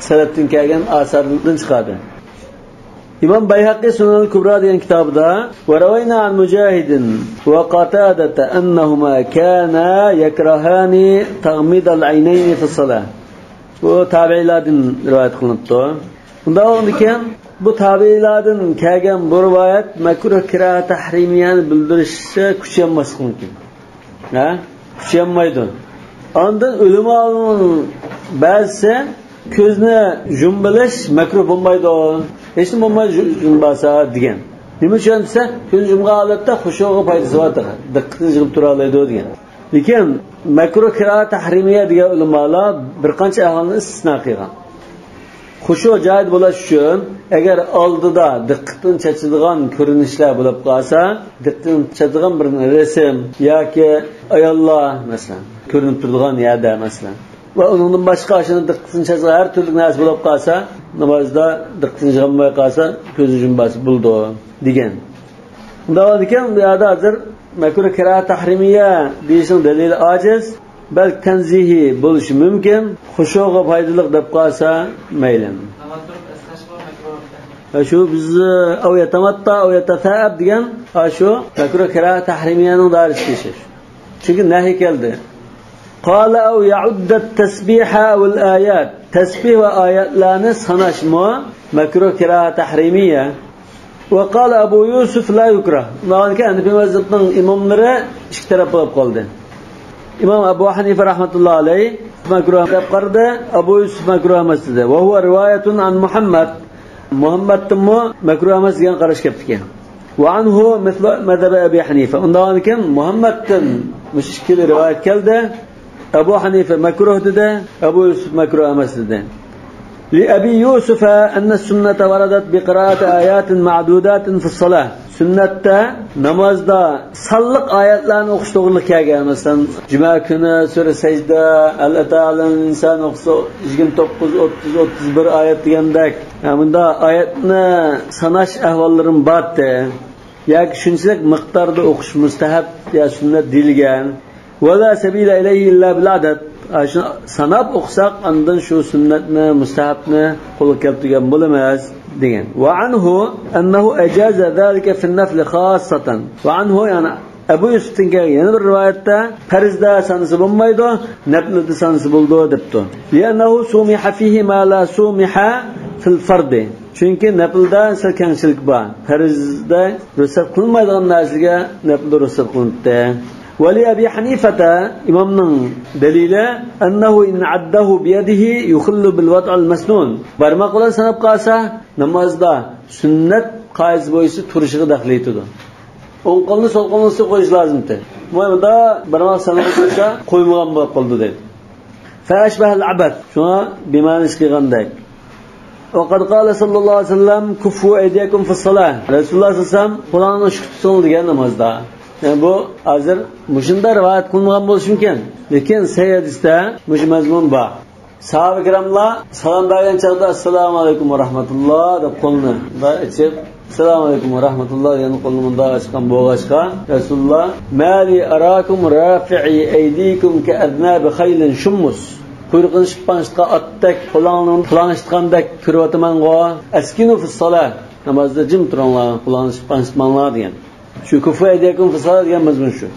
[SPEAKER 1] salafdan kelgan asarlardan chiqadi. İmam Bayhaqi Sunan al-Kubra degan kitobida va rawayna an Mujahidin va Qatadata annahuma kana yakrahani taghmid al-aynayn fi as-salah. Bu tabi'lardan rivoyat qilinibdi. Bunda o'ndikan bu tabi'lardan kelgan bu rivoyat makruh kiraha tahrimiyani bildirishga kuchaymas mumkin. Ha? Kuchaymaydi. Ondan ulamoning ba'zisi ko'zni yumbilish makruh bo'lmaydi. Hech nima bo'lmaydi yumbasa degan. Nima uchun desa, ko'zni yumgan holatda xushuga foydasi bor, diqqatni yig'ib tura oladi degan. Lekin makruh kiraha tahrimiya degan ulamolar bir qancha ahvolni istisno qilgan. Xushu joyid bo'lish uchun agar oldida diqqatni chachadigan ko'rinishlar bo'lib qolsa, diqqatni chachadigan bir rasm yoki ayollar masalan ko'rinib turadigan yerda masalan va undan boshqa shuni diqqatni chachadigan har turli narsa bo'lib qolsa, namozda diqqatni yig'may qolsa, ko'zni yumbasi bo'ldi degan. Unda ekan bu yerda hozir makruh kiraha tahrimiya deyishning dalili ojiz. Bel tanzihi bo'lishi mumkin, xushuga foydali deb qolsa mayli. Shu biz aviyatamatta aviyatasaab degan shu makruh kiraha tahrimiyaning doirasiga. Chunki nahiy keldi. Qala aw ya'udda at-tasbiha wal ayat. Tasbih va oyatlarni sanashmi makruh kiraha tahrimiya. Wa qala Abu Yusuf la yukrah. Navaki Hanifi mazhabning imomlari ikki taraf bo'lib qoldi. İmam Abu Hanife rahmetullahi aleyh makruh deb qardi, Abu Yusuf makruh emas dedi. Va huwa rivoyatun an Muhammad. Muhammaddan makruh emas degan qarash kelibdi ekan. Va anhu misl madhab Abi Hanife. Undan keyin Muhammaddan mushkil rivoyat keldi. Abu Hanife makruh dedi, Abu Yusuf makruh emas dedi. لأبي يوسف أن السنة وردت بقراءة آيات معدودات في الصلاة. Sünnette namazda salliq oyatlarni o'qish to'g'ri kelgan. Masalan, juma kuni sura Sajda, Al-Ta'ala inson o'qisa 29, 30, 31 oyat degandek. Bunda oyatni sanash ahvollarim bordi. Yoki shunchalik miqdorda o'qish mustahab ya sunnat deyilgan. ولا سبيل إليه إلا بالعدد. Sanab o'qisak andan shu sunnatni mustahabni qo'lga keltirgan bo'lamiz degan. Va anhu annahu ajaza zalika fi an-nafl khassatan. Va anhu yani Abu Yusuf'dan kelgan yana bir rivoyatda farzda sanasi bo'lmaydi, naflda sanasi bo'ldi debdi. Li'annahu sumiha fihi ma la sumiha fil fard. Chunki naflda sal kamchilik bor. Farzda ruxsat qilmaydigan narsaga naflda ruxsat qilinadi. ولأبي حنيفة إمامنا دليلا أنه إن عده بيده يخل بالوضع المسنون. برمق ولا سنب قاسا نمازدا سنة قائز بويسي ترشق داخليته. Onqolni solqolni qo'yish lozimdi. Mo'minda barmoq sanab qo'ysa qo'ymagan bo'lib qoldi dedi. Fashbah al-abad. Shuna bimanish qilgandek. Vaqad qala sallallohu alayhi vasallam kufu aydiyakum fi as-salah. Rasululloh sallallohu alayhi vasallam qo'lni tutsin degan namozda. Yani bu hozir mushunda rivoyat qilingan bo'lishi mumkin. Lekin sahih hadisda mush mazmun bor. Sahoba kiramlar salom bergan chaqda assalomu alaykum va rahmatulloh deb qo'lni va ichib assalomu alaykum va rahmatulloh degan qo'lni munda ochgan bo'g'ashqa Rasululloh mali arakum rafi'i aydikum ka adnab khaylin shummus. Quyruqni shippanishqa otdak qo'lni planishgandek ko'ryapmango askinu fi salah. Namozda jim turinglar, qo'lni shippanishmanglar degan. Shu kufu aydiyakum fi salat degan mazmun shu.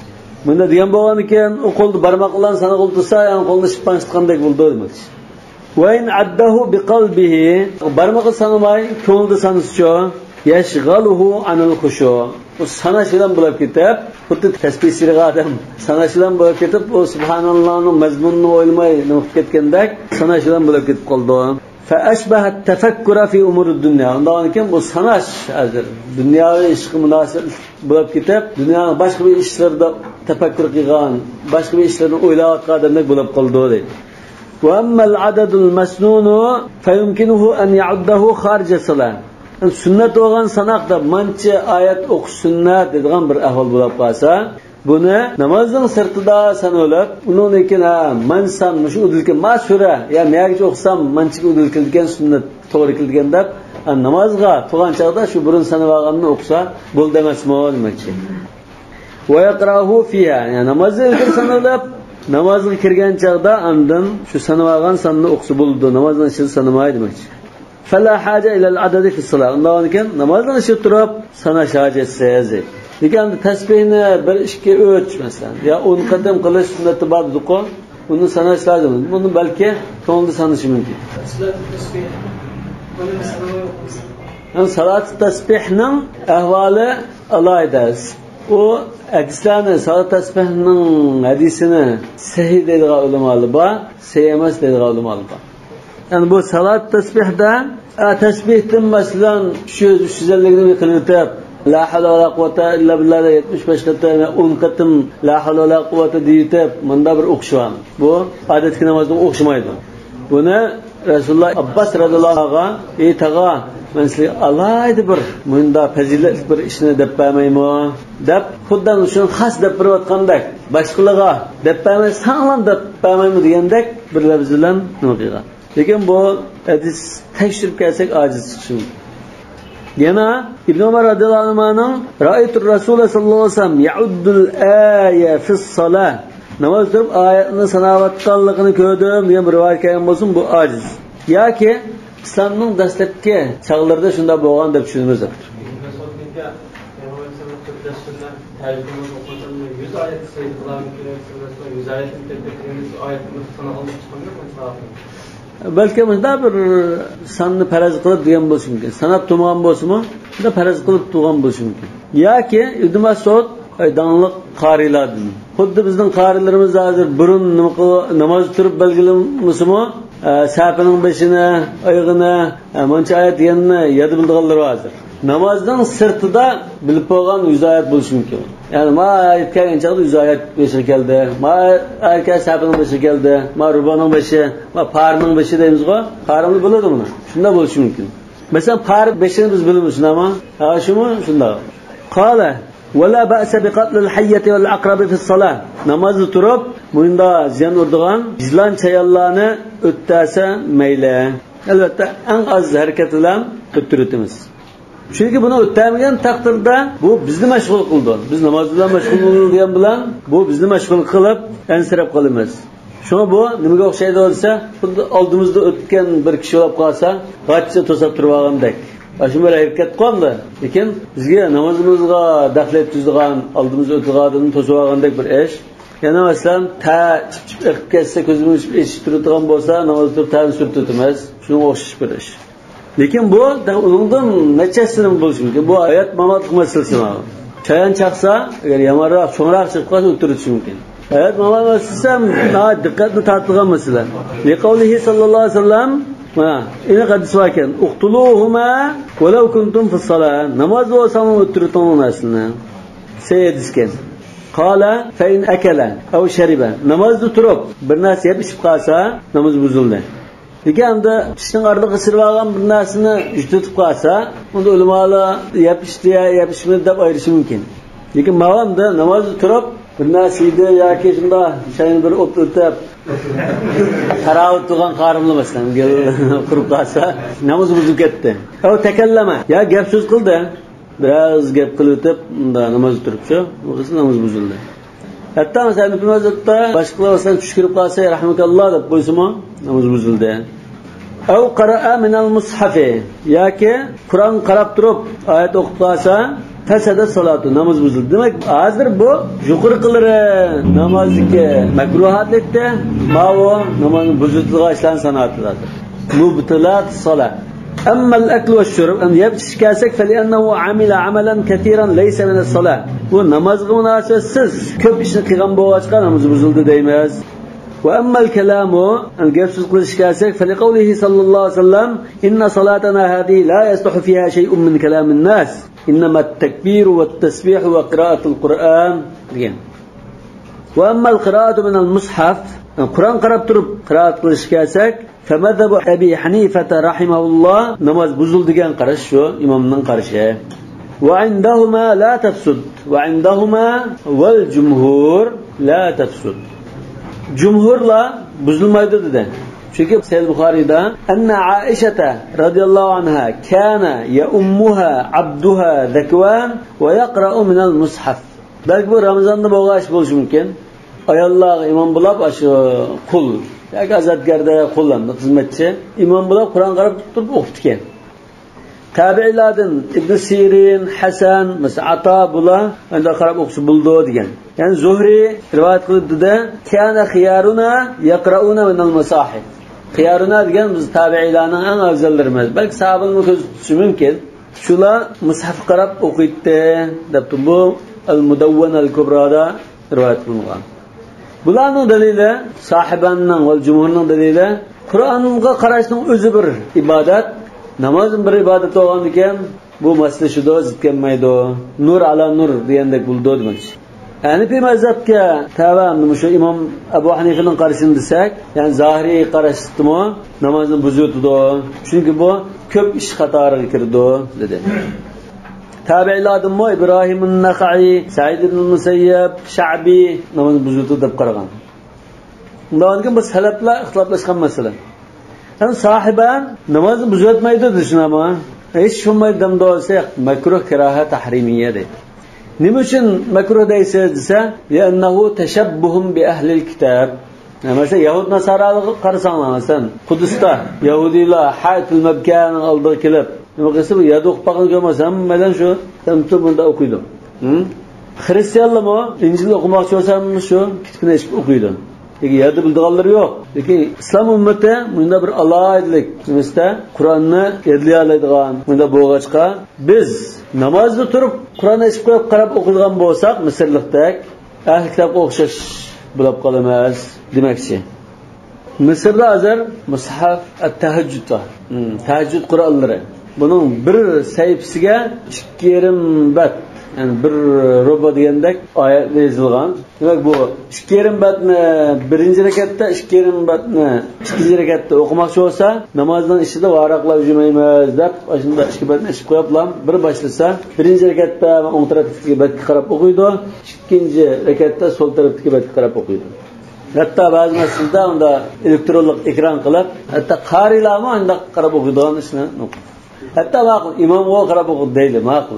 [SPEAKER 1] Bunda degan bo'lgan ekan, u qo'lni barmoq bilan sana qo'l tutsa, yani qo'lni shippanishgandek bo'ldi demoqchi. Va in addahu biqalbihi, barmoq sanamay, ko'ngilda sanisicha yashghaluhu anil khushu. U sanashidan bo'lib ketib, xuddi tasbih sirg'a odam sanashidan bo'lib ketib, u subhanallohning mazmunini o'ylamay nima ketgandek, sanashidan bo'lib ketib qoldi. فأشبه التفكر في أمور الدنيا. Ondan keyin bu sanash hozir dunyoviy ishga munosib bo'lib ketib, dunyoning boshqa bir ishlarida tafakkur qilgan, boshqa bir ishlarni o'ylayotgan odamdek bo'lib qoldi deydi. Wa amma al-adadul masnun fa yumkinuhu an ya'uddahu kharij as-salat. Sunnat bo'lgan sanoqda mancha oyat o'qish sunnat degan bir ahvol bo'lib qolsa, buni namozning sirtida sanolib, uningkin mansan shu udilgan masura, ya nega o'qisam manchiga udilgan sunnat to'g'ri qilgan deb namozga turgan chaqda shu burun sanab olganni o'qisa bo'ldi emasmi demoqchi. Va yaqrahu fiha, yani namozga sanolib, namozga kirgan chaqda andan shu sanab olgan sanni o'qisa bo'ldi, namozning ichida sanamaydi demoqchi. Fala haja ila al-adad fi as-salat. Undan keyin namozning ichida turib sanash hojasiz. Lekin tasbihni 1-2-3 masalan ya 10 qadam qilish sunnati bor edi-ku, uni sanash lozim. Buni balki ko'ngilda sanashi mumkin. Salat tasbihning ahvoli alayda. U aksani salat tasbihning hadisini sahih deydigan ulamolar bor, sahih emas deydigan ulamolar bor. Yani bu salat tasbihda tasbihdan masalan shu 350 qilib la havla va la quvvata illa billah 75 qatam 10 qatam la havla va la quvvata deyitib menda bir o'qishwan. Bu odatga namozda o'xshamaydi. Buni Rasululloh Abbas radhiyallohu anhu aytaga men sizga alayda bir bunda fazilat bir ishni deb bermaymi deb xuddan shuni xas deb berayotgandek boshqalarga deb bermay sanglan deb bermaymi degandek bir lafz bilan nima qilgan. Lekin bu hadis tekshirib kelsak ojiz chiqishi. Yana İbn Umar radhiyallohu anhu'ning ra'aytu Rasululloh sallallohu alayhi vasallam ya'uddul aya fi as-salah. Namoz turib oyatni sanayotganligini ko'rdim degan bir rivoyat kelgan bo'lsin, bu ojiz. Yoki islomning dastlabki chaqlarida shunda bo'lgan deb tushunamiz. Balki bunda bir sanni faraz qilib degan bo'lishi mumkin. Sanab turgan bo'lsa-mu, bunda faraz qilib turgan bo'lishi mumkin. Yoki Ibn Mas'ud aydanliq qarilardan. Xuddi bizning qarilarimiz hozir burun namoz turib belgilamasa-mu, safining beshini, oyog'ini, mancha oyat deganni yodi bildiganlar hozir. Namozning sirtida bilib qo'ygan 100 oyat bo'lishi mumkin. Yani ma ayet kelgan chaqda 100 oyat beshi keldi. Ma erkak safining beshi keldi. Ma ruboning beshi, ma parning beshi deymiz-ku. Parni biladi buni. Shunda bo'lishi mumkin. Masalan, par beshini biz bilamiz, nima? Shumi? Shunda. Qala wala ba'sa biqatl al-hayyati wal-aqrabi fi as-salah. Namozda turib, bunda ziyon urdigan yizlan chayonlarni o'ttasa mayli. Albatta, eng az harakat bilan o'ttiramiz. Chunki buni o'tamagan taqdirda bu bizni mashg'ul qildi. Biz namoz bilan mashg'ul bo'lgan bilan bu bizni mashg'ul qilib ansirab qolamiz. Shuna bu nimaga o'xshaydi bo'lsa, xuddi oldimizda o'tgan bir kishi olib qolsa, g'achcha to'sab turib olgandek. Shu bilan harakat qildi. Lekin bizga namozimizga daxl etadigan, oldimizda o'tgandan to'sib olgandek bir ish. Yana masalan, chip ketsa ko'zimiz eshitib turadigan bo'lsa, namoz turib ta'ni surtimiz. Shunga o'xshash bir ish. Lekin bu undan nechasini bo'lishi mumkin. Bu hayot mamot masalasi. Chayon chaqsa, agar yamanroq, cho'ngroq chiqib qolsa o'tirishi mumkin. Hayot mamot masalasi ham diqqatni tortgan masala. Liqavlihi sallallohu alayhi vasallam ina hadis ekan. Uqtuluhuma walau kuntum fi salat. Namoz bo'lsam o'tirib aslida. Sayyidiskan. Qala fa in akala aw shariba. Namozda turib bir narsa yeb ichib qolsa, namoz buzildi. Deganda tishning orada qisirib olgan bir narsani jutib qolsa, unda ulamolar yap-ishmi deb ayirishi mumkin. Lekin mavamda namozda turib bir narsa yedi yoki shunda shayni bir o'tib taravih turgan qarimli masalan qurib qolsa, namoz buzilib ketdi. Aw takallama, ya gap so'z qildi. Biraz gap qilib o'tib, unda namoz turibchi, o'zi namoz buzildi. Hatta masalan Ibn Hazratda boshqalar masalan tush kirib qolsa, rahmakalloh deb qo'ysimi, namoz buzildi. Aw qara'a min al-mushaf, yoki Qur'on qarab turib oyat o'qib qolsa, fasada salatu, namoz buzildi. Demak, hozir bu yuqorqilari namozdagi makruhatlikda, ma'vo namozni buzildigan ishlar sanatidir. Mubtilat salat. أما الأكل والشرب أن يبتشكاسك فلأنه عمل عملا كثيرا ليس من الصلاة ونماز مناسب سز كيف يشتغل بواجقا نماز بزولد دايماز وأما الكلام أن يبتشكاسك فلقوله صلى الله عليه وسلم إن صلاتنا هذه لا يصلح فيها شيء من كلام الناس إنما التكبير والتسبيح وقراءة القرآن. وأما القراءة من المصحف القرآن قرأت ترب قراءة الشكاسك فمذهب أبي حنيفة رحمه الله نماز بزول ديان قرش شو إمامنا قرشه وعندهما لا تفسد وعندهما والجمهور لا تفسد جمهور لا بزول ما يدد çünkü Sahih Bukhari'da أن عائشة رضي الله عنها كان يأمها عبدها ذكوان ويقرأ من المصحف. Belki bu Ramazan'da boğaç buluşu mümkün. Ayallah imam bulab aşı kul yoki azatgarda qo'llandi xizmatchi imom bo'lib Qur'on qarab turib o'qitgan. Tabi'lardan Ibn Sirin, Hasan, Ata bular unda qarab o'qish bo'ldi degan. Ya'ni Zuhri rivoyat qildi-da, kana xiyaruna yaqrauna min al-masahif. Xiyaruna degan biz tabi'larning eng afzallarimiz. Balki sahobalarni ko'z tutishi mumkin. Shular mushaf qarab o'qiydi deb bu al-Mudawwana al-Kubrada rivoyat qilingan. Bularning dalili sahibanning va jumhurning dalili Qur'onga qarashning o'zi bir ibodat, namozning bir ibodat bo'lgan ekan, bu masala shuda zid kelmaydi. Nur ala nur degandek bo'ldi demoqchi. Hanifi mazhabga tavam shu imom Abu Hanifaning qarashini desak, ya'ni zohiriy qarashdimi, namozni buzutdi. Chunki bu ko'p ish qatoriga kirdi dedi. Tabi'lardan mo İbrahim an-Nakhai, Sa'id ibn Musayyab, Sha'bi namoz buzutdi deb qaragan. Undan keyin bu salaflar ixtiloflashgan masala. Yani sahiban namozni buzatmaydi deshunami? Hech shunday damda olsa makruh karaha tahrimiyya deydi. Nima uchun makruh deysiz desa, "Li'annahu tashabbuhum bi ahli al-kitab." Mesela Yahud Nasaralığı qarasanglar, masalan, Qudusda Yahudilar Haytul Mabkaning oldiga kelib, nima qilsa bu yerda o'qib qolgan ko'rmasam, mana shu tamtu bunda o'qiydi. Xristianlarmi Injil o'qimoqchi bo'lsa, shu kitobni eshib o'qiydi. Lekin yerda bildiganlar yo'q. Lekin islom ummati bunda bir alohidlik, nimasta Qur'onni yodlay oladigan bunda bo'lg'achqa, biz namozda turib Qur'onni eshib qo'yib qarab o'qiydigan bo'lsak, Misrlikdek ahli kitobga o'xshash bo'lib qolamiz demoqchi. Misrda hozir mushaf at-tahajjud var. Tahajjud Qur'onlari. Buning bir sayfasiga 2,5 bat, ya'ni bir robo degandek oyat yozilgan. Demak bu 2,5 batni birinchi rakatda, 2,5 batni ikkinchi rakatda o'qimoqchi bo'lsa, namozdan ishida varaqlab yurmaymiz deb, shunda 2 batni ishib qo'yiblar. Bir boshlasa, birinchi rakatda o'ng tarafdagi batga qarab o'qiydi, ikkinchi rakatda so'l tarafdagi batga qarab o'qiydi. Hatta ba'zi masjidda unda elektronlik ekran qilib, hatto qarilarmi unda qarab o'qiydigan ishni. Hatta ma'qul imomga qarab o'qib deydi, ma'qul.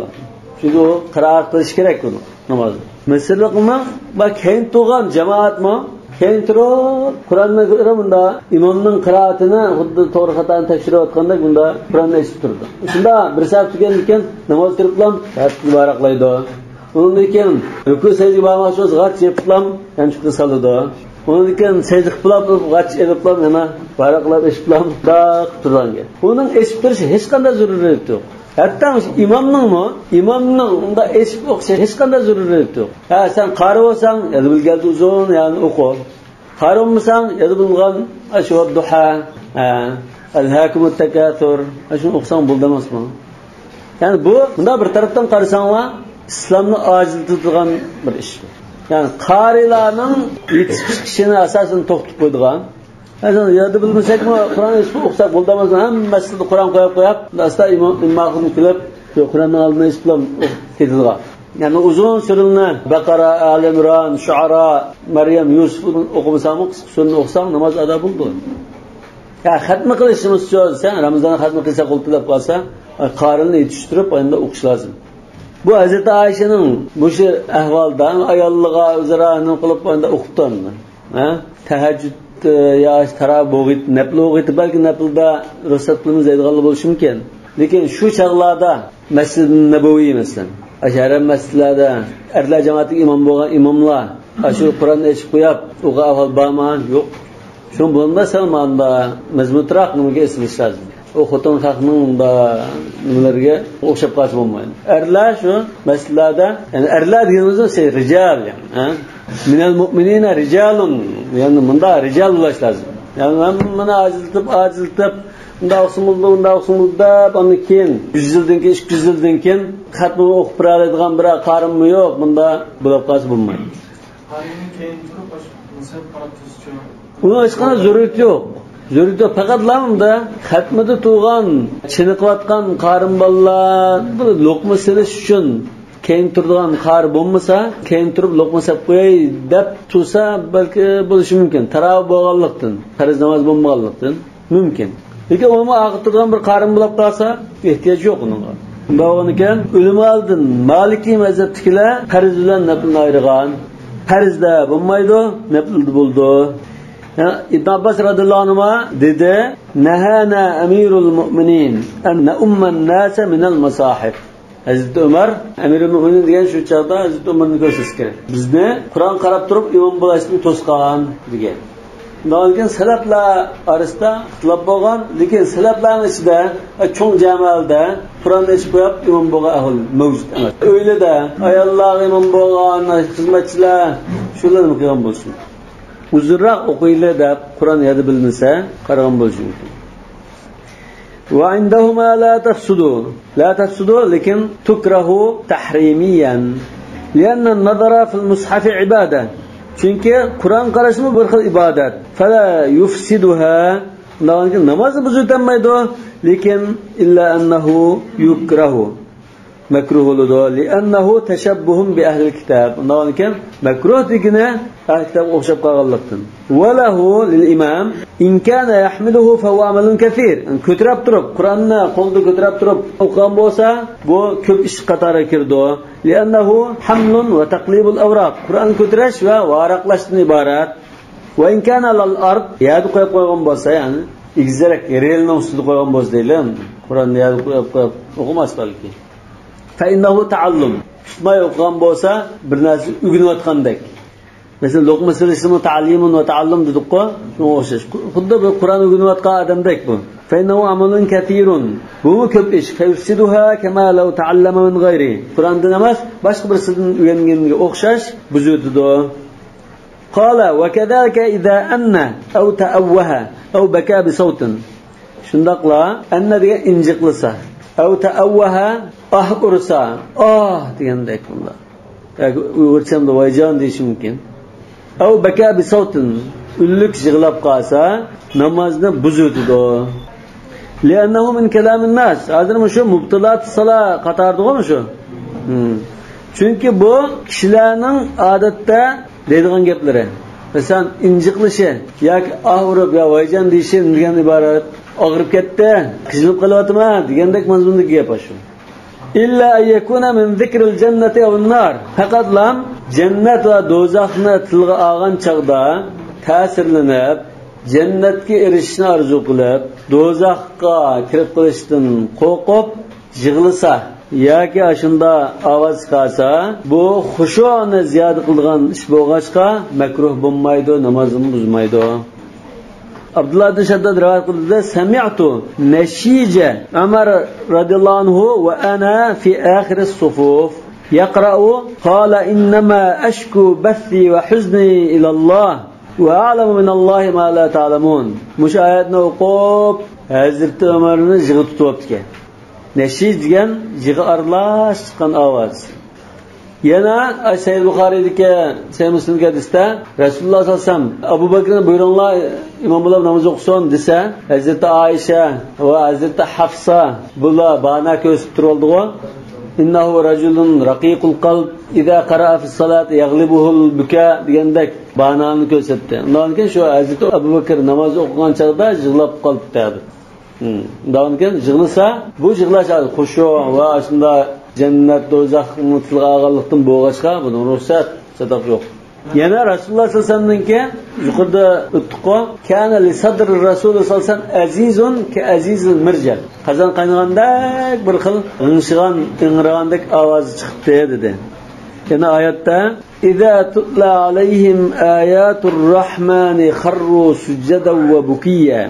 [SPEAKER 1] Chunki u qiroat qilish kerak uni namozda. Misrliqmi va keyin tug'an jamoatmi? Keyin turib Qur'onni bunda imomning qiroatini xuddi to'g'ri xatoni tekshirayotganda bunda Qur'onni eshitib turdi. Shunda bir soat tugandan namoz turiblam, tabaraqlaydi. Undan keyin ruku sajda bo'lmoqchi bo'lsa, g'ach yeplam, yanchi qiladi. Undan keyin sajda qilib, g'ach ediblam, yana baraqlab eshitlam, daq turanga. Uning eshitib turishi hech qanday zaruriyat yo'q. Hatta imomning unda eshib o'qishi hech qanday zaruriyat yo'q. Ha, sen qari bo'lsang, ya'ni bilganda uzun, ya'ni o'qi. Qari bo'lmasang, ya'ni bilgan ashva duha, alhaakumut takathur, ashuni o'qisang bo'ldi emasmi? Ya'ni bu bunda bir tarafdan qarasanglar, islomni ojizlatadigan bir ish. Ya'ni qarilarning yetishib chiqishini asosan to'xtatib qo'ydigan. Azan yada bilmasakmi, Qur'on eshitib o'qisak bo'ldi emasmi? Hammasini Qur'on qo'yib, asta imomni qilib, Qur'onni olmay islam ketadigan. Yani uzun surani Baqara, Ali Imron, Shuara, Maryam, Yusuf o'qimasam, qisqa surani o'qisam namoz ado bo'ldi. Ya xatmi qilishimiz uchun sen Ramazon xatmi qilsa qo'ltilab qolsa, qorinni yetishtirib endi o'qish lozim. Bu Hazrat Aishaning bu ahvoldan ayolliga o'zaro qilib endi o'qitdi. Ha? Tahajjud ya taravih nafl o'qiydi, balki naflda ruxsat qilamiz deydigan bo'lishi mumkin. Lekin shu chaqlarda Masjid-i Nabaviy masalan, ashara masjidlarda erlar jamoatiga imom bo'lgan imomlar shu Qur'onni eshitib qo'yib, o'qa avval barman yo'q. Shu bo'lmasa Salmonda mazmutroq nimaga esilish lozim. O xotin haqning da nimalarga o'xshab qolsa bo'lmaydi. Erlar shu masjidlarda, ya'ni erlar deganimiz rijal, ha? Minal mu'minina rijalun, ya'ni bunda rijal bo'lish lozim. Ya'ni mana ajiltib unda o'qsimulda bundan keyin 100 yildan keyin 200 yildan keyin xatni o'qib beradigan bir qarimmi yo'q, bunda bo'lib qolsa bo'lmaydi.
[SPEAKER 2] Qarimni keyin turib o'sib qarab turishchi.
[SPEAKER 1] Uni hech qanday zaruriyat yo'q. Zuriyatda faqat lamda xatmida tug'an, chiniqayotgan qarim bolalar bir loqma silish uchun keyin turadigan qari bo'lmasa, keyin turib loqma sab qo'yay deb tursa, balki bo'lishi mumkin. Taravih bo'lganlikdan, farz namoz bo'lmaganlikdan mumkin. Lekin uni og'ittirgan bir qarim bo'lib qolsa, ehtiyoj yo'q unga. Bo'lgan ekan, ulamalardan Maliki mazhabdagilar farz bilan naflni ayirgan. Farzda bo'lmaydi, naflda bo'ldi. İbn Abbas radıyallahu anh'a dedi, "Nahana Emirul Mu'minin en umman nase minel masahif." Hazreti Ömer, Emirul Mu'minin degan shu chaqda Hazreti Ömerni ko'rsatgan. Bizni Qur'on qarab turib imom bo'lishni to'sqan degan. Lekin salaflar orasida ixtilof bo'lgan, lekin salaflarning ichida cho'ng jamoada Qur'onni eshitib qo'yib imom bo'lgan ahol mavjud emas. O'ylada ayollar imom bo'lgan, xizmatchilar shularni qilgan bo'lsin. Uzurroq o'qiylar deb Qur'on yodi bilmasa, qaragan bo'lishi mumkin. Va indahuma la tafsudu lekin tukrahu tahrimiyan. Lianna an-nazara fil mushaf ibada. Chunki Qur'on qarashmi bir xil ibodat. Fala yufsiduha. Namozni buzilmaydi, lekin illa annahu yukrahu. Makruh bo'ladi, li'annahu tashabbuhun bi ahli kitob. Undan keyin makruh degani ahli kitob o'xshab qolganlikdan. Va lahu lil imam in kana yahmiluhu fa huwa amalun kathir. Ko'tarib turib, Qur'onni qo'lda ko'tarib turib o'qigan bo'lsa, bu ko'p ish qatoriga kirdi. Li'annahu hamlun va taqlibul awraq. Qur'onni ko'tarish va varaqlashdan iborat. Va in kana lal ard yadi qo'yib qo'ygan bo'lsa, ya'ni igizrak relning ustida qo'ygan bo'lsa deylan, Qur'onni yadi qo'yib o'qimas balki. فإنه تعلم. Tutmay o'qigan bo'lsa, bir narsa o'rganayotgandek. Masalan, luqma silishni ta'limun va ta'allum dedik-ku, shunga o'xshash. Xuddi bir Qur'on o'rganayotgan odamdek bu. فإنه عمل كثير. Bu ko'p ish. فيفسدها كما لو تعلم من غيره. Qur'ondan emas, boshqa birisidan o'rganganga o'xshash buzutdi. قال وكذلك إذا أن أو تأوه أو بكى بصوت. Shundaqla anna degan injiqlisa أو تأوه ursa degandek bunda. Yoki uyg'urchamda vayjon deyish mumkin. Aw baka bi savtin ullik yig'lab qolsa namozni buzutdi. Li'annahu min kalamin nas. Hozir shu mubtilat sala qatordig'imi shu? Chunki bu kishilarning odatda deydigan gaplari. Masalan, injiqlishi yoki urib yo vayjon deyishi degan iborat og'rib ketdi, qiynalib qolyapman degandek mazmundagi gap shu. İlla ayyakuna min zikril jannati va nar. Faqatlam jannat va do'zaxni tilga olgan chaqda ta'sirlanib, jannatga erishishni orzu qilib, do'zaxga kirib qolishdan qo'rqib yig'lasa yoki ashunda ovoz chiqarsa, bu xushu'ni ziyoda qilgan ish bo'lg'achqa makruh bo'lmaydi, namozini buzmaydi. Abdullah ibn Shaddad rivoyat qildi, sami'tu nashija Umar radhiyallohu anhu va ana fi akhir as-sufuf yaqra'u qala innama ashku bathi va huzni ila Allah va a'lamu min Allohi ma la ta'lamun. Mush oyatni o'qib Hazrat Umarni yig'i tutyapti. Nashij degan yig'i aralash chiqqan ovoz. Yana Sahih Buxoriydagi, Sahih Muslimga hadisda Rasululloh sollallohu alayhi vasallam Abu Bakrni buyuringlar imom bo'lib namoz o'qisin desa, Hazrat Aisha va Hazrat Hafsa bular bana ko'rsatib turoldi-ku. Innahu rajulun raqiqul qalb idza qara'a fi salat yaghlibuhul buka degandek banani ko'rsatdi. Undan keyin shu Hazrat Abu Bakr namoz o'qigan chaqda yig'lab qolibdi dedi. Undan keyin yig'lasa, bu yig'lash xushu va shunda jannat do'zax mutlaqalig'dan bo'lg'achqa buni ruxsat sadaq yo'q. Yana Rasululloh sollallohu alayhi vasallamningki yuqorida o'tdiqo kana li sadr rasul sollallohu alayhi vasallam azizun ka azizul mirjal. Qazon qaynaganda bir xil g'ingshigan, ingragandek ovoz chiqdi dedi. Yana oyatda idza tutla alayhim ayatur rahmani kharru sujadan va bukiya.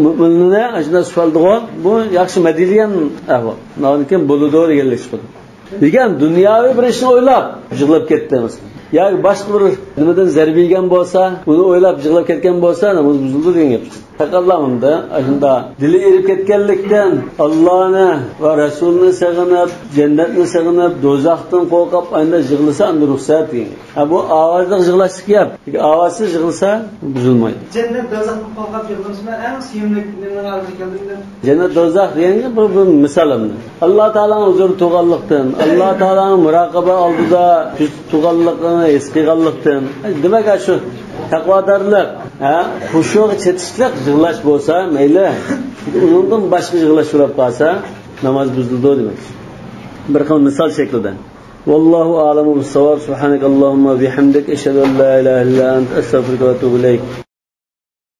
[SPEAKER 1] Mu'minlarga ashuna sifaldigo bu yaxshi madilgan ahvol. Nonikin bo'ludi deganlik chiqdi. Degan dunyoviy bir ishni o'ylab yig'lab ketdi masalan. Yoki boshqa bir nimadan zarb yegan bo'lsa, uni o'ylab yig'lab ketgan bo'lsa, namoz buzildi degan gap. Taqallamda ashunda dili erib ketganlikdan Allohni va Rasulni sig'inib, jannatni sig'inib, do'zaxdan qo'rqib anda yig'lasa, unda ruxsat degan. Bu ovozli yig'lashlik gap. Ovozsiz yig'lasa buzilmaydi.
[SPEAKER 2] Jannat do'zaxdan qo'rqib yig'lashma eng sevimli nimalarga keldi?
[SPEAKER 1] Jannat do'zax deganga bir misolimni. Alloh taolaning huzuri tug'anlikdan, Alloh taolaning muraqaba oldida tug'anlikni his qilganlikdan. Demak, shu taqvodorlik, xushu' chetishlik yig'lash bo'lsa, mayli. Undan boshqa yig'lash bo'lib qolsa, namoz buzildi demak. Bir xil misol shaklida. Vallohu a'lamu bis-savab. Subhanakallohumma bihamdik ashhadu an la ilaha illa anta astaghfiruka va atubu ilayk.